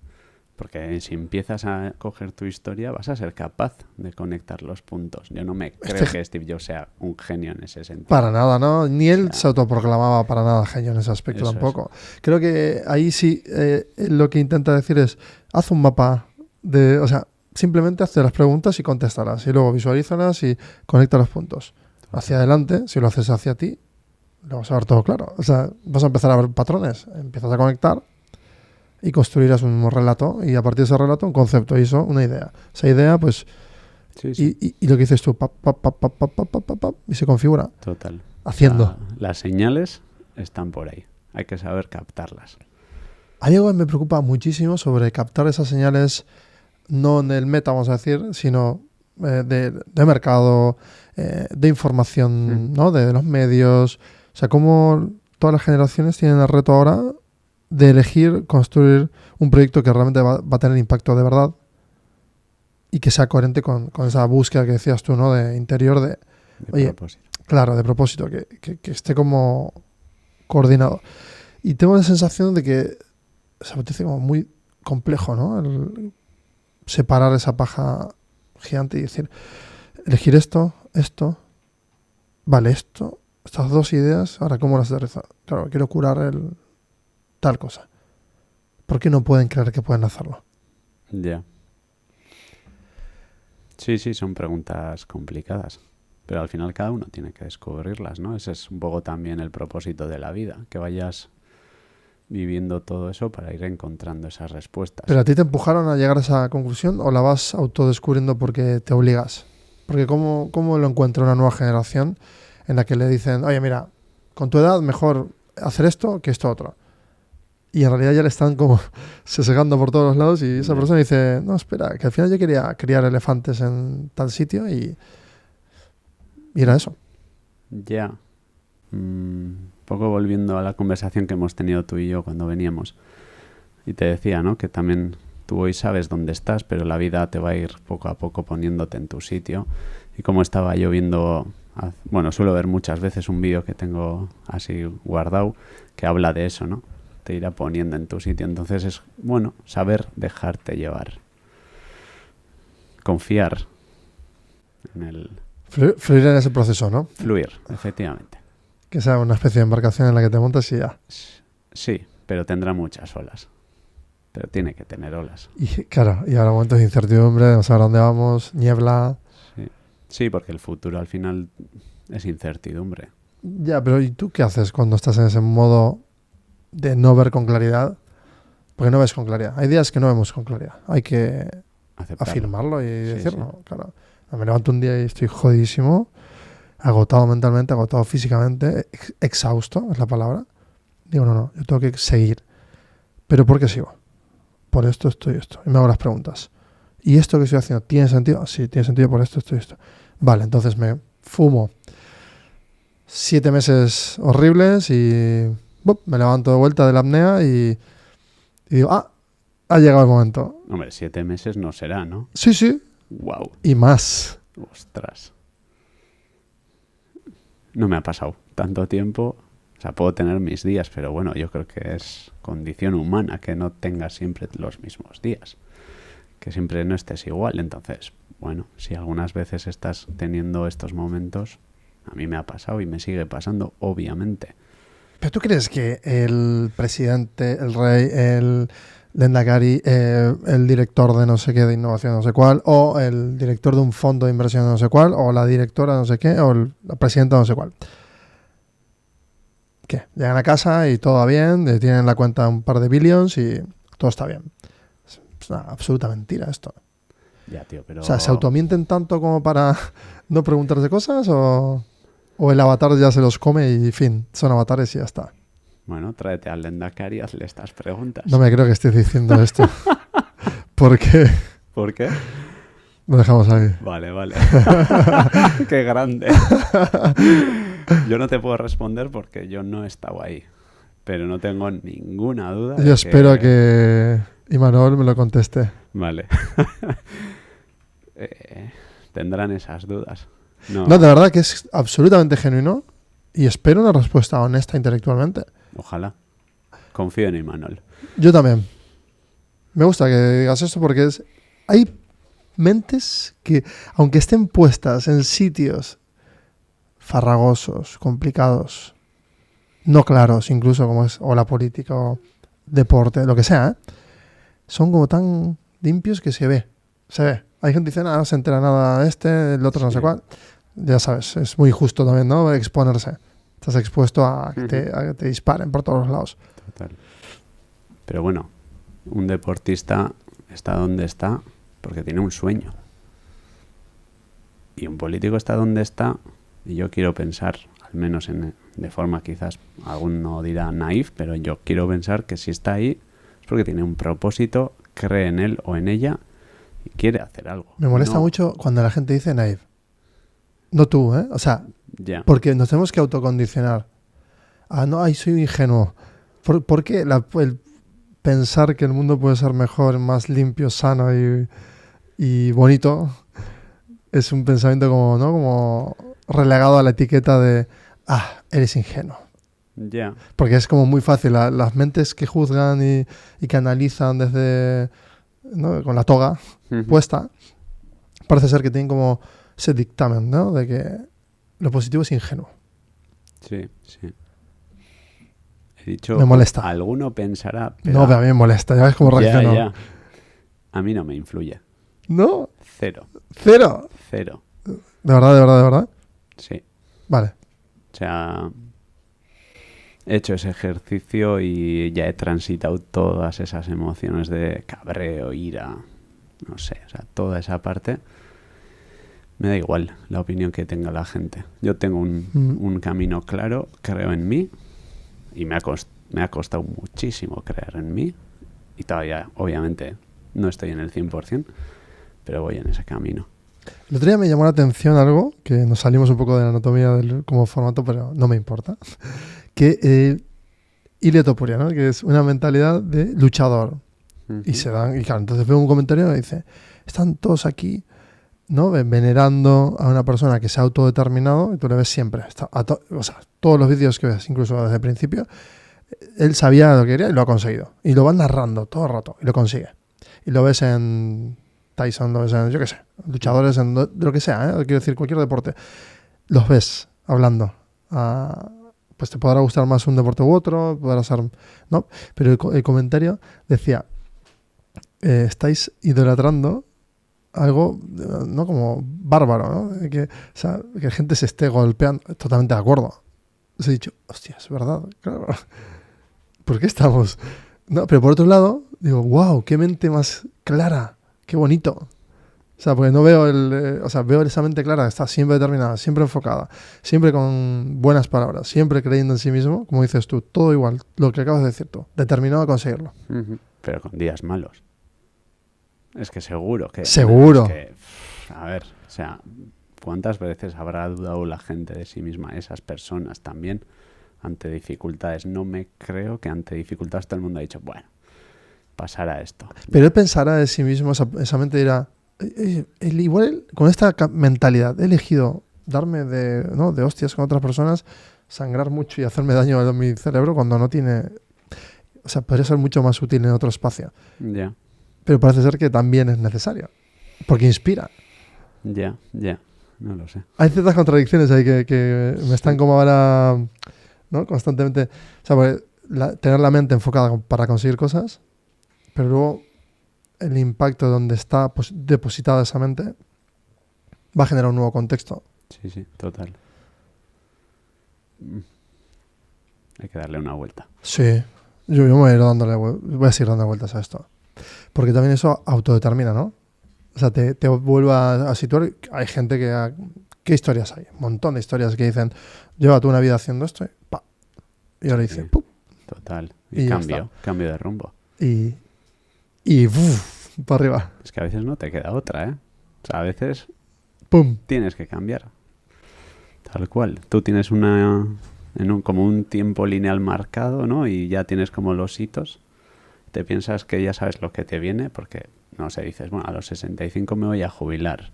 Porque si empiezas a coger tu historia vas a ser capaz de conectar los puntos. Yo no me creo que Steve Jobs sea un genio en ese sentido. Para nada, ¿no? Ni él se autoproclamaba para nada genio en ese aspecto Eso tampoco. Creo que ahí sí lo que intenta decir es, haz un mapa de... O sea, simplemente hazte las preguntas y contéstalas. Y luego visualízalas y conecta los puntos. Hacia adelante, si lo haces hacia ti, lo vas a ver todo claro. O sea, vas a empezar a ver patrones. Empiezas a conectar y construirás un relato, y a partir de ese relato un concepto, y eso una idea. Esa idea, pues, sí, sí. Y lo que dices tú, y se configura. Total. Haciendo. Las señales están por ahí. Hay que saber captarlas. Hay algo que me preocupa muchísimo sobre captar esas señales, no en el meta, vamos a decir, sino de mercado, de información, ¿no? De los medios. O sea, cómo todas las generaciones tienen el reto ahora de elegir construir un proyecto que realmente va a tener impacto de verdad y que sea coherente con esa búsqueda que decías tú, ¿no? De interior, de propósito. Claro, de propósito, que esté como coordinado. Y tengo la sensación de que se apetece como muy complejo, ¿no? El separar esa paja gigante y decir, elegir esto, vale, estas dos ideas, ahora cómo las aterrizo. Claro, quiero curar tal cosa. ¿Por qué no pueden creer que pueden hacerlo? Ya. Sí, sí, son preguntas complicadas. Pero al final cada uno tiene que descubrirlas, ¿no? Ese es un poco también el propósito de la vida, que vayas viviendo todo eso para ir encontrando esas respuestas. ¿Pero a ti te empujaron a llegar a esa conclusión o la vas autodescubriendo porque te obligas? Porque ¿cómo lo encuentra una nueva generación en la que le dicen, oye, mira, con tu edad mejor hacer esto que esto otro? Y en realidad ya le están como sesgando por todos los lados y esa persona dice, no, espera, que al final yo quería criar elefantes en tal sitio y era eso. Ya. Un poco volviendo a la conversación que hemos tenido tú y yo cuando veníamos. Y te decía, ¿no? Que también tú hoy sabes dónde estás, pero la vida te va a ir poco a poco poniéndote en tu sitio. Y como estaba yo viendo, bueno, suelo ver muchas veces un vídeo que tengo así guardado que habla de eso, ¿no? Te irá poniendo en tu sitio. Entonces es bueno saber dejarte llevar. Confiar en el... Fluir en ese proceso, ¿no? Fluir, efectivamente. Que sea una especie de embarcación en la que te montas y ya. Sí, pero tendrá muchas olas. Pero tiene que tener olas. Y claro, y habrá momentos de incertidumbre, no saber dónde vamos, niebla. Sí. Sí, porque el futuro al final es incertidumbre. Ya, pero ¿y tú qué haces cuando estás en ese modo de no ver con claridad? Porque no ves con claridad. Hay días que no vemos con claridad. Hay que Aceptarlo. afirmarlo y Sí, decirlo. Claro. Me levanto un día y estoy jodidísimo, agotado mentalmente, agotado físicamente, exhausto es la palabra. Digo, no, yo tengo que seguir. ¿Pero por qué sigo? Por esto, esto y esto. Y me hago las preguntas. ¿Y esto que estoy haciendo tiene sentido? Sí, tiene sentido por esto, esto y esto. Vale, entonces me fumo 7 meses horribles y me levanto de vuelta de la apnea y digo, ha llegado el momento. Hombre, 7 meses no será, ¿no? Sí. Wow. Y más. Ostras. No me ha pasado tanto tiempo. O sea, puedo tener mis días, pero bueno, yo creo que es condición humana que no tengas siempre los mismos días. Que siempre no estés igual. Entonces, bueno, si algunas veces estás teniendo estos momentos, a mí me ha pasado y me sigue pasando, obviamente. ¿Pero tú crees que el presidente, el rey, el Lehendakari, el director de no sé qué de innovación no sé cuál, o el director de un fondo de inversión no sé cuál, o la directora no sé qué, o la presidenta no sé cuál, ¿qué? Llegan a casa y todo va bien, tienen la cuenta un par de billions y todo está bien. Es una absoluta mentira esto. Ya, tío, pero... O sea, ¿se automienten tanto como para no preguntarse cosas o el avatar ya se los come y fin, son avatares y ya está? Bueno, tráete al Lehendakari y hazle estas preguntas. No me creo que estés diciendo esto. ¿Por qué? ¿Por qué? Lo dejamos ahí. Vale. Qué grande. Yo no te puedo responder porque yo no he estado ahí. Pero no tengo ninguna duda. Yo espero que Imanol me lo conteste. Vale. Tendrán esas dudas. No, de verdad que es absolutamente genuino y espero una respuesta honesta intelectualmente. Ojalá. Confío en Imanol. Yo también. Me gusta que digas esto porque hay mentes que, aunque estén puestas en sitios farragosos, complicados, no claros, incluso como es o la política o deporte, lo que sea, son como tan limpios que se ve. Hay gente que dice, no se entera nada el otro no sé cuál. Ya sabes, es muy justo también, ¿no? Exponerse. Estás expuesto a que te disparen por todos los lados. Total. Pero bueno, un deportista está donde está porque tiene un sueño. Y un político está donde está, y yo quiero pensar, al menos de forma quizás, alguno dirá naif, pero yo quiero pensar que si está ahí es porque tiene un propósito, cree en él o en ella y quiere hacer algo. Me molesta mucho cuando la gente dice naif. No tú, ¿eh? O sea, porque nos tenemos que autocondicionar. Soy ingenuo. ¿Por qué el pensar que el mundo puede ser mejor, más limpio, sano y bonito es un pensamiento como relegado a la etiqueta de eres ingenuo? Porque es como muy fácil. Las mentes que juzgan y que analizan desde, ¿no?, con la toga puesta, parece ser que tienen como ese dictamen, ¿no?, de que lo positivo es ingenuo. Sí. He dicho, me molesta. Alguno pensará... Pero a mí me molesta, ya ves cómo reacciono. Ya. A mí no me influye. ¿No? Cero. ¿Cero? Cero. ¿De verdad, de verdad, de verdad? Sí. Vale. O sea, he hecho ese ejercicio y ya he transitado todas esas emociones de cabreo, ira, no sé, o sea, toda esa parte. Me da igual la opinión que tenga la gente. Yo tengo un camino claro, creo en mí y me ha costado muchísimo creer en mí y todavía, obviamente, no estoy en el 100%, pero voy en ese camino. El otro día me llamó la atención algo, que nos salimos un poco de la anatomía como formato, pero no me importa, que Ilia Topuria, ¿no? Que es una mentalidad de luchador. Y se dan, y claro, entonces veo un comentario que dice, están todos aquí, ¿no? Venerando a una persona que se ha autodeterminado, y tú le ves siempre, o sea, todos los vídeos que ves, incluso desde el principio, él sabía lo que quería y lo ha conseguido. Y lo van narrando todo el rato y lo consigue. Y lo ves en Tyson, lo ves en, yo qué sé, luchadores en de lo que sea, quiero decir, cualquier deporte. Los ves hablando. Pues te podrá gustar más un deporte u otro, podrá ser, ¿no? Pero el comentario decía, estáis idolatrando algo, ¿no? Como bárbaro, ¿no? Que la gente se esté golpeando. Totalmente de acuerdo. Os he dicho, hostia, es verdad, claro. ¿Por qué estamos? No, pero por otro lado, digo, wow, qué mente más clara, qué bonito. O sea, porque no veo veo esa mente clara, está siempre determinada, siempre enfocada, siempre con buenas palabras, siempre creyendo en sí mismo, como dices tú, todo igual, lo que acabas de decir tú, determinado a conseguirlo. Pero con días malos. Es que seguro que... Seguro. Es que, a ver, o sea, ¿cuántas veces habrá dudado la gente de sí misma, esas personas también, ante dificultades? No me creo que ante dificultades todo el mundo ha dicho, bueno, pasará esto. Pero él pensará de sí mismo, esa mente dirá, igual con esta mentalidad he elegido darme de hostias con otras personas, sangrar mucho y hacerme daño a mi cerebro cuando no tiene... O sea, podría ser mucho más útil en otro espacio. Ya. Pero parece ser que también es necesario. Porque inspira. Ya. No lo sé. Hay ciertas contradicciones ahí que me están como ahora, ¿no? Constantemente. O sea, porque tener la mente enfocada para conseguir cosas, pero luego el impacto donde está depositada esa mente va a generar un nuevo contexto. Sí, total. Hay que darle una vuelta. Sí. Yo me voy a seguir dando vueltas a esto. Porque también eso autodetermina, ¿no? O sea, te vuelve a situar. Hay gente que... ¿Qué historias hay? Un montón de historias que dicen, lleva tú una vida haciendo esto y ¡pa! Y ahora dice, ¡pum! Total. Y cambio de rumbo. Y para arriba. Es que a veces no te queda otra, ¿eh? O sea, a veces ¡Pum! tienes que cambiar. Tal cual. Tú tienes como un tiempo lineal marcado, ¿no? Y ya tienes como los hitos. Te piensas que ya sabes lo que te viene porque, no sé, dices, bueno, a los 65 me voy a jubilar.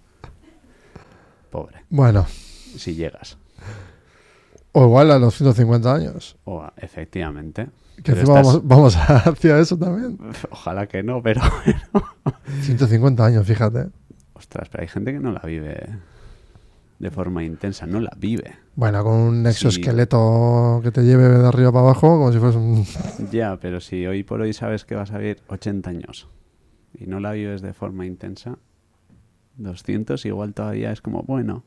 Pobre. Bueno. Si llegas. O igual a los 150 años. O efectivamente. Que encima vamos hacia eso también. Ojalá que no, pero... 150 años, fíjate. Ostras, pero hay gente que no la vive de forma intensa, no la vive. Bueno, con un exoesqueleto que te lleve de arriba para abajo, como si fuese un... Ya, pero si hoy por hoy sabes que vas a vivir 80 años y no la vives de forma intensa, 200 igual todavía es como, bueno.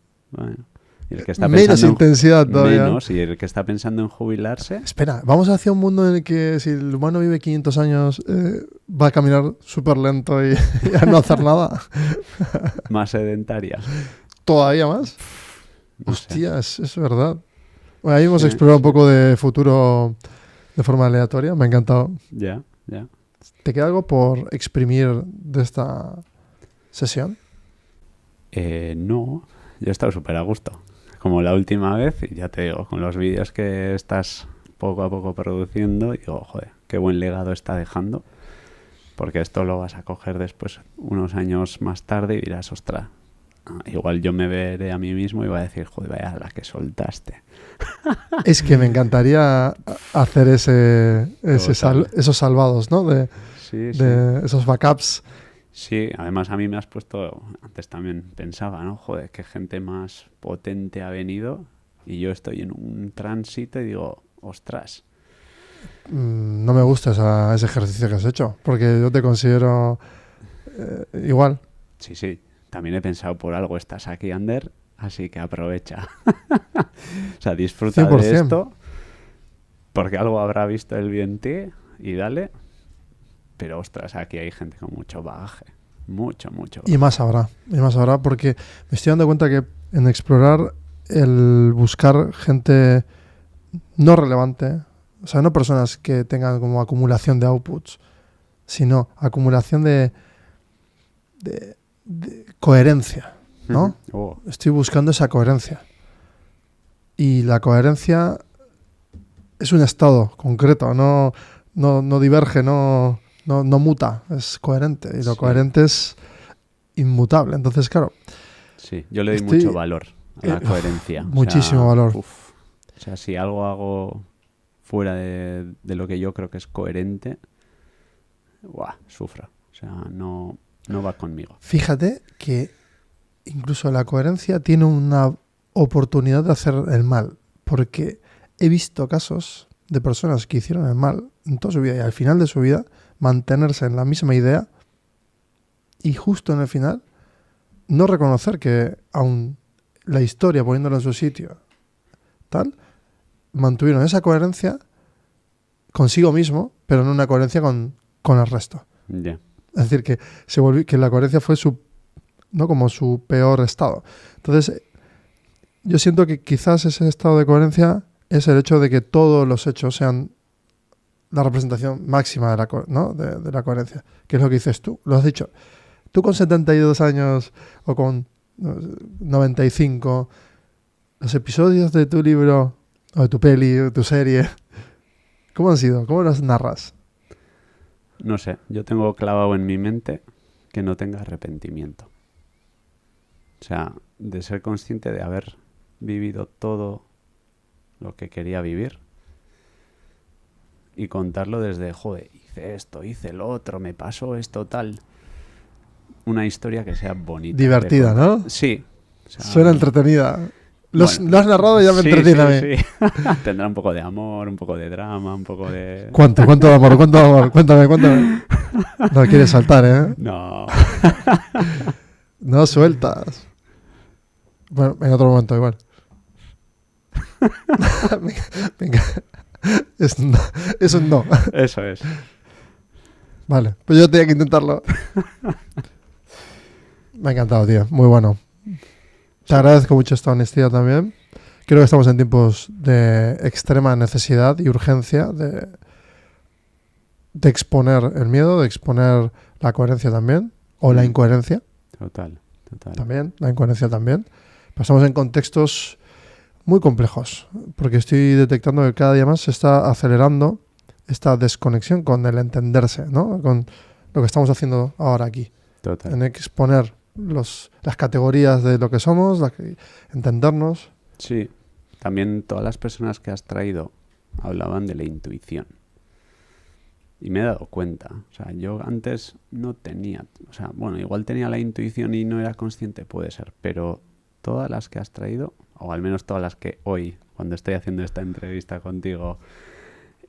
Y el que está menos intensidad todavía. Menos, y el que está pensando en jubilarse... Espera, vamos hacia un mundo en el que si el humano vive 500 años va a caminar súper lento y a no hacer nada. Más sedentaria. ¿Todavía más? No Hostia, es verdad. Bueno, ahí hemos explorado un poco de futuro de forma aleatoria. Me ha encantado. Ya. ¿Te queda algo por exprimir de esta sesión? No, yo he estado súper a gusto. Como la última vez, y ya te digo, con los vídeos que estás poco a poco produciendo, digo, joder, qué buen legado está dejando. Porque esto lo vas a coger después, unos años más tarde, y dirás, ostras, igual yo me veré a mí mismo y voy a decir, joder, vaya la que soltaste. Es que me encantaría hacer esos salvados, ¿no? De esos backups. Sí, además a mí me has puesto, antes también pensaba, ¿no? Joder, qué gente más potente ha venido y yo estoy en un tránsito y digo, ostras. No me gusta ese ejercicio que has hecho, porque yo te considero igual. Sí, sí. También he pensado por algo estás aquí, Ander, así que aprovecha. O sea, disfruta 100%. de esto, porque algo habrá visto el bien en ti y dale. Pero ostras, aquí hay gente con mucho bagaje. Mucho, mucho bagaje. Y más habrá, porque me estoy dando cuenta que en explorar, el buscar gente no relevante, o sea, no personas que tengan como acumulación de outputs, sino acumulación de coherencia, ¿no? Oh, Estoy buscando esa coherencia. Y la coherencia es un estado concreto, no diverge, no muta, es coherente. Y lo Sí. coherente es inmutable. Entonces, claro, sí, yo le doy Estoy- mucho valor a la coherencia. O muchísimo sea, valor. uf. O sea, si algo hago fuera de lo que yo creo que es coherente, sufro. O sea, no va conmigo. Fíjate que incluso la coherencia tiene una oportunidad de hacer el mal, porque he visto casos de personas que hicieron el mal en toda su vida y al final de su vida mantenerse en la misma idea y justo en el final no reconocer que aun la historia poniéndolo en su sitio tal, mantuvieron esa coherencia consigo mismo, pero no una coherencia con el resto. Ya. Es decir, que se volvió, que la coherencia fue no como su peor estado. Entonces, yo siento que quizás ese estado de coherencia es el hecho de que todos los hechos sean la representación máxima de de la coherencia, que es lo que dices tú, lo has dicho. Tú con 72 años o con 95, los episodios de tu libro o de tu peli, de tu serie, ¿cómo han sido? ¿Cómo los narras? No sé, yo tengo clavado en mi mente que no tenga arrepentimiento. O sea, de ser consciente de haber vivido todo lo que quería vivir y contarlo desde, joder, hice esto, hice lo otro, me pasó esto, tal. Una historia que sea bonita. Divertida, ¿no? Sí. O sea, Suena entretenida. Lo has narrado y ya me sí, entretiene a mí. sí. Tendrá un poco de amor, un poco de drama, un poco de... ¿Cuánto de amor? Cuéntame. No quieres saltar, ¿eh? No. No sueltas. Bueno, en otro momento igual. Venga. Es un no. Eso es. Vale, pues yo tenía que intentarlo. Me ha encantado, tío. Muy bueno. Te agradezco mucho esta honestidad también. Creo que estamos en tiempos de extrema necesidad y urgencia de exponer el miedo, de exponer la coherencia también, o la incoherencia. Total. También, la incoherencia también. Pasamos en contextos muy complejos, porque estoy detectando que cada día más se está acelerando esta desconexión con el entenderse, ¿no? Con lo que estamos haciendo ahora aquí. Total. En exponer las categorías de lo que somos, entendernos. Sí. También todas las personas que has traído hablaban de la intuición. Y me he dado cuenta. O sea, yo antes no tenía... O sea, bueno, igual tenía la intuición y no era consciente, puede ser. Pero todas las que has traído, o al menos todas las que hoy, cuando estoy haciendo esta entrevista contigo,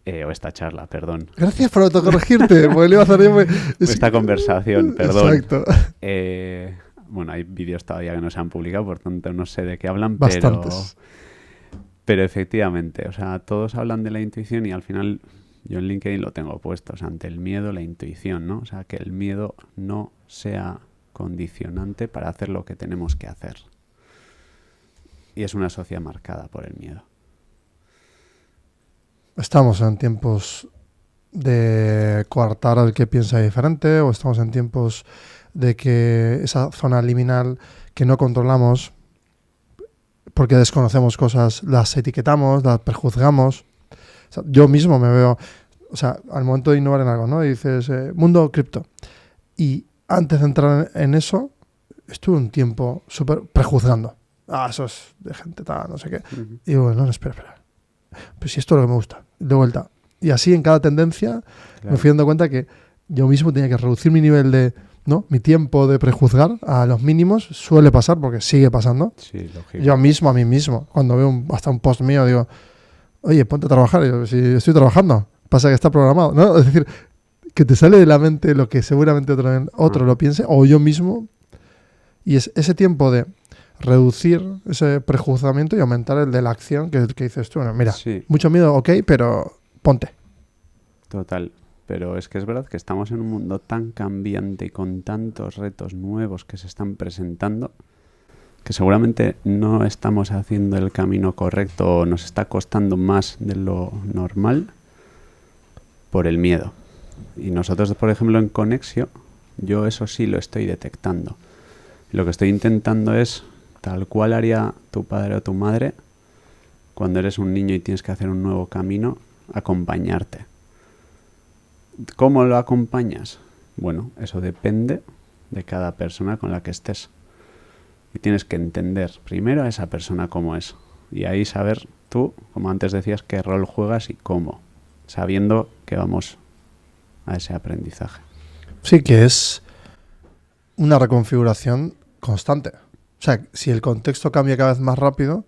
o esta charla, perdón. Gracias por autocorregirte, porque le iba a hacer yo... Esta conversación, perdón. Exacto. Bueno, hay vídeos todavía que no se han publicado, por tanto no sé de qué hablan, Bastantes. pero efectivamente, o sea, todos hablan de la intuición y al final yo en LinkedIn lo tengo puesto, o sea, ante el miedo, la intuición, ¿no? O sea, que el miedo no sea condicionante para hacer lo que tenemos que hacer. Y es una sociedad marcada por el miedo. Estamos en tiempos de coartar al que piensa diferente, o estamos en tiempos de que esa zona liminal que no controlamos porque desconocemos cosas, las etiquetamos, las prejuzgamos. O sea, yo mismo me veo, o sea, al momento de innovar en algo, ¿no? Y dices, mundo cripto. Y antes de entrar en eso, estuve un tiempo súper prejuzgando. Eso es de gente tal, no sé qué. Uh-huh. Y digo, no, espera. Pues si esto es lo que me gusta, de vuelta. Y así en cada tendencia me fui dando cuenta que yo mismo tenía que reducir mi nivel de, ¿no? Mi tiempo de prejuzgar a los mínimos. Suele pasar porque sigue pasando. Sí, lógico. Yo mismo, a mí mismo, cuando veo hasta un post mío, digo, oye, ponte a trabajar. Y yo, si estoy trabajando, pasa que está programado, ¿no? Es decir, que te sale de la mente lo que seguramente otro lo piense, o yo mismo Y es ese tiempo de reducir ese prejuzgamiento y aumentar el de la acción que dices tú. Bueno, mira, Sí. mucho miedo, ok, pero ponte. Total. Pero es que es verdad que estamos en un mundo tan cambiante y con tantos retos nuevos que se están presentando que seguramente no estamos haciendo el camino correcto o nos está costando más de lo normal por el miedo. Y nosotros, por ejemplo, en Conexio, yo eso sí lo estoy detectando. Lo que estoy intentando es, tal cual haría tu padre o tu madre, cuando eres un niño y tienes que hacer un nuevo camino, acompañarte. ¿Cómo lo acompañas? Bueno, eso depende de cada persona con la que estés. Y tienes que entender primero a esa persona cómo es. Y ahí saber tú, como antes decías, qué rol juegas y cómo. Sabiendo que vamos a ese aprendizaje. Sí, que es una reconfiguración constante. O sea, si el contexto cambia cada vez más rápido,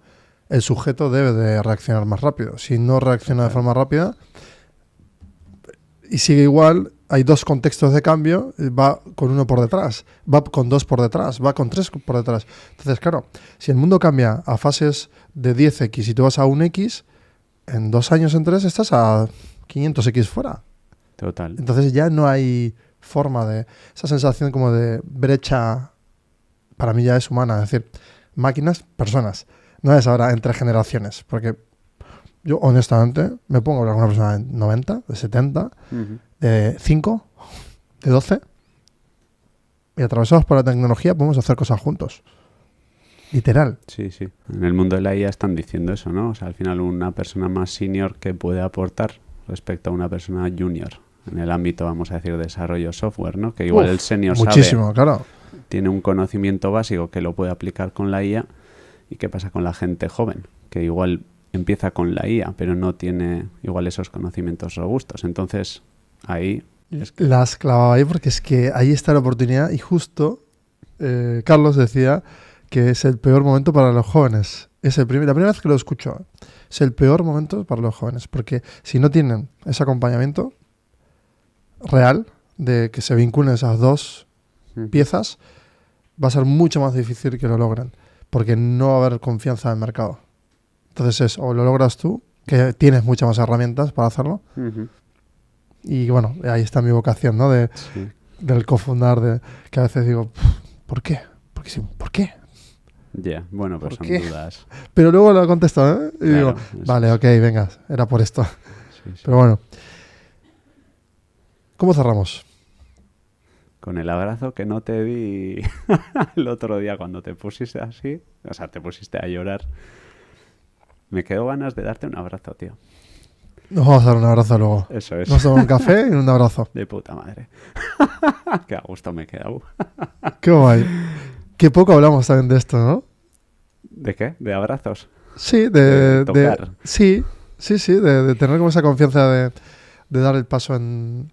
el sujeto debe de reaccionar más rápido. Si no reacciona de forma rápida y sigue igual, hay dos contextos de cambio, va con uno por detrás, va con dos por detrás, va con tres por detrás. Entonces, claro, si el mundo cambia a fases de 10x y tú vas a 1x, en 2 años, en 3, estás a 500x fuera. Total. Entonces ya no hay forma de... Esa sensación como de brecha, para mí ya es humana. Es decir, máquinas, personas. No es ahora entre generaciones. Porque yo, honestamente, me pongo a hablar con una persona de 90, de 70, de 5, de 12. Y atravesados por la tecnología podemos hacer cosas juntos. Literal. Sí, sí. En el mundo de la IA están diciendo eso, ¿no? O sea, al final una persona más senior que puede aportar respecto a una persona junior. En el ámbito, vamos a decir, de desarrollo software, ¿no? Que igual el senior muchísimo, sabe, claro. tiene un conocimiento básico que lo puede aplicar con la IA. ¿Y qué pasa con la gente joven? Que igual empieza con la IA, pero no tiene igual esos conocimientos robustos. Entonces, ahí... La has clavado ahí porque es que ahí está la oportunidad y justo Carlos decía que es el peor momento para los jóvenes. Es la primera vez que lo escucho. Es el peor momento para los jóvenes porque si no tienen ese acompañamiento real de que se vinculen esas dos piezas, va a ser mucho más difícil que lo logren porque no va a haber confianza en el mercado. Entonces es o lo logras tú, que tienes muchas más herramientas para hacerlo, y bueno, ahí está mi vocación, ¿no? Del cofundar, que a veces digo, ¿por qué? Porque sí, ¿por qué? Ya, bueno, pues son dudas. Pero luego lo contesto, ¿eh? Y Claro, digo, vale, ok, venga, era por esto. Sí, sí. Pero bueno, ¿cómo cerramos? Con el abrazo que no te di el otro día cuando te pusiste así, o sea, te pusiste a llorar. Me quedó ganas de darte un abrazo, tío. Nos vamos a dar un abrazo luego. Eso es. Nos tomamos un café y un abrazo. De puta madre. Qué a gusto me he quedado. Qué guay. Qué poco hablamos también de esto, ¿no? ¿De qué? ¿De abrazos? Sí, de tocar. Sí, de tener como esa confianza de dar el paso en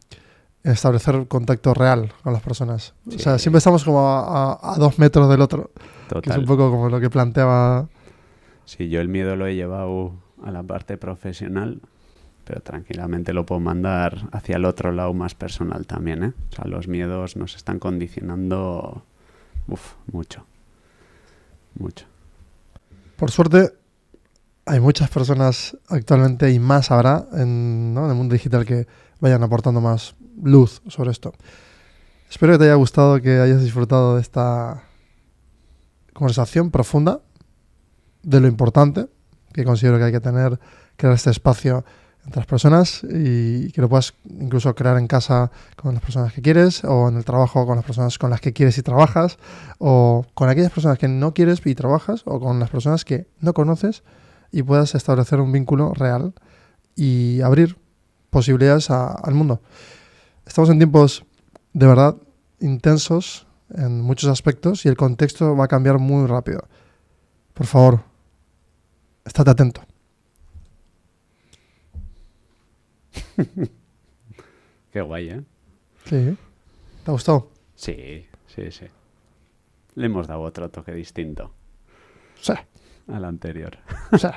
establecer contacto real con las personas. Sí. O sea, siempre estamos como a 2 metros del otro. Total. Que es un poco como lo que planteaba... Sí, yo el miedo lo he llevado a la parte profesional, pero tranquilamente lo puedo mandar hacia el otro lado más personal también, ¿eh? O sea, los miedos nos están condicionando mucho. Mucho. Por suerte, hay muchas personas actualmente y más habrá en el mundo digital que vayan aportando más luz sobre esto. Espero que te haya gustado, que hayas disfrutado de esta conversación profunda de lo importante que considero que hay que tener, crear este espacio entre las personas y que lo puedas incluso crear en casa con las personas que quieres o en el trabajo con las personas con las que quieres y trabajas o con aquellas personas que no quieres y trabajas o con las personas que no conoces y puedas establecer un vínculo real y abrir posibilidades al mundo. Estamos en tiempos de verdad intensos en muchos aspectos y el contexto va a cambiar muy rápido. Por favor, estate atento. Qué guay, ¿eh? Sí. ¿Te ha gustado? Sí. Le hemos dado otro toque distinto. Sí. Al anterior. Sí.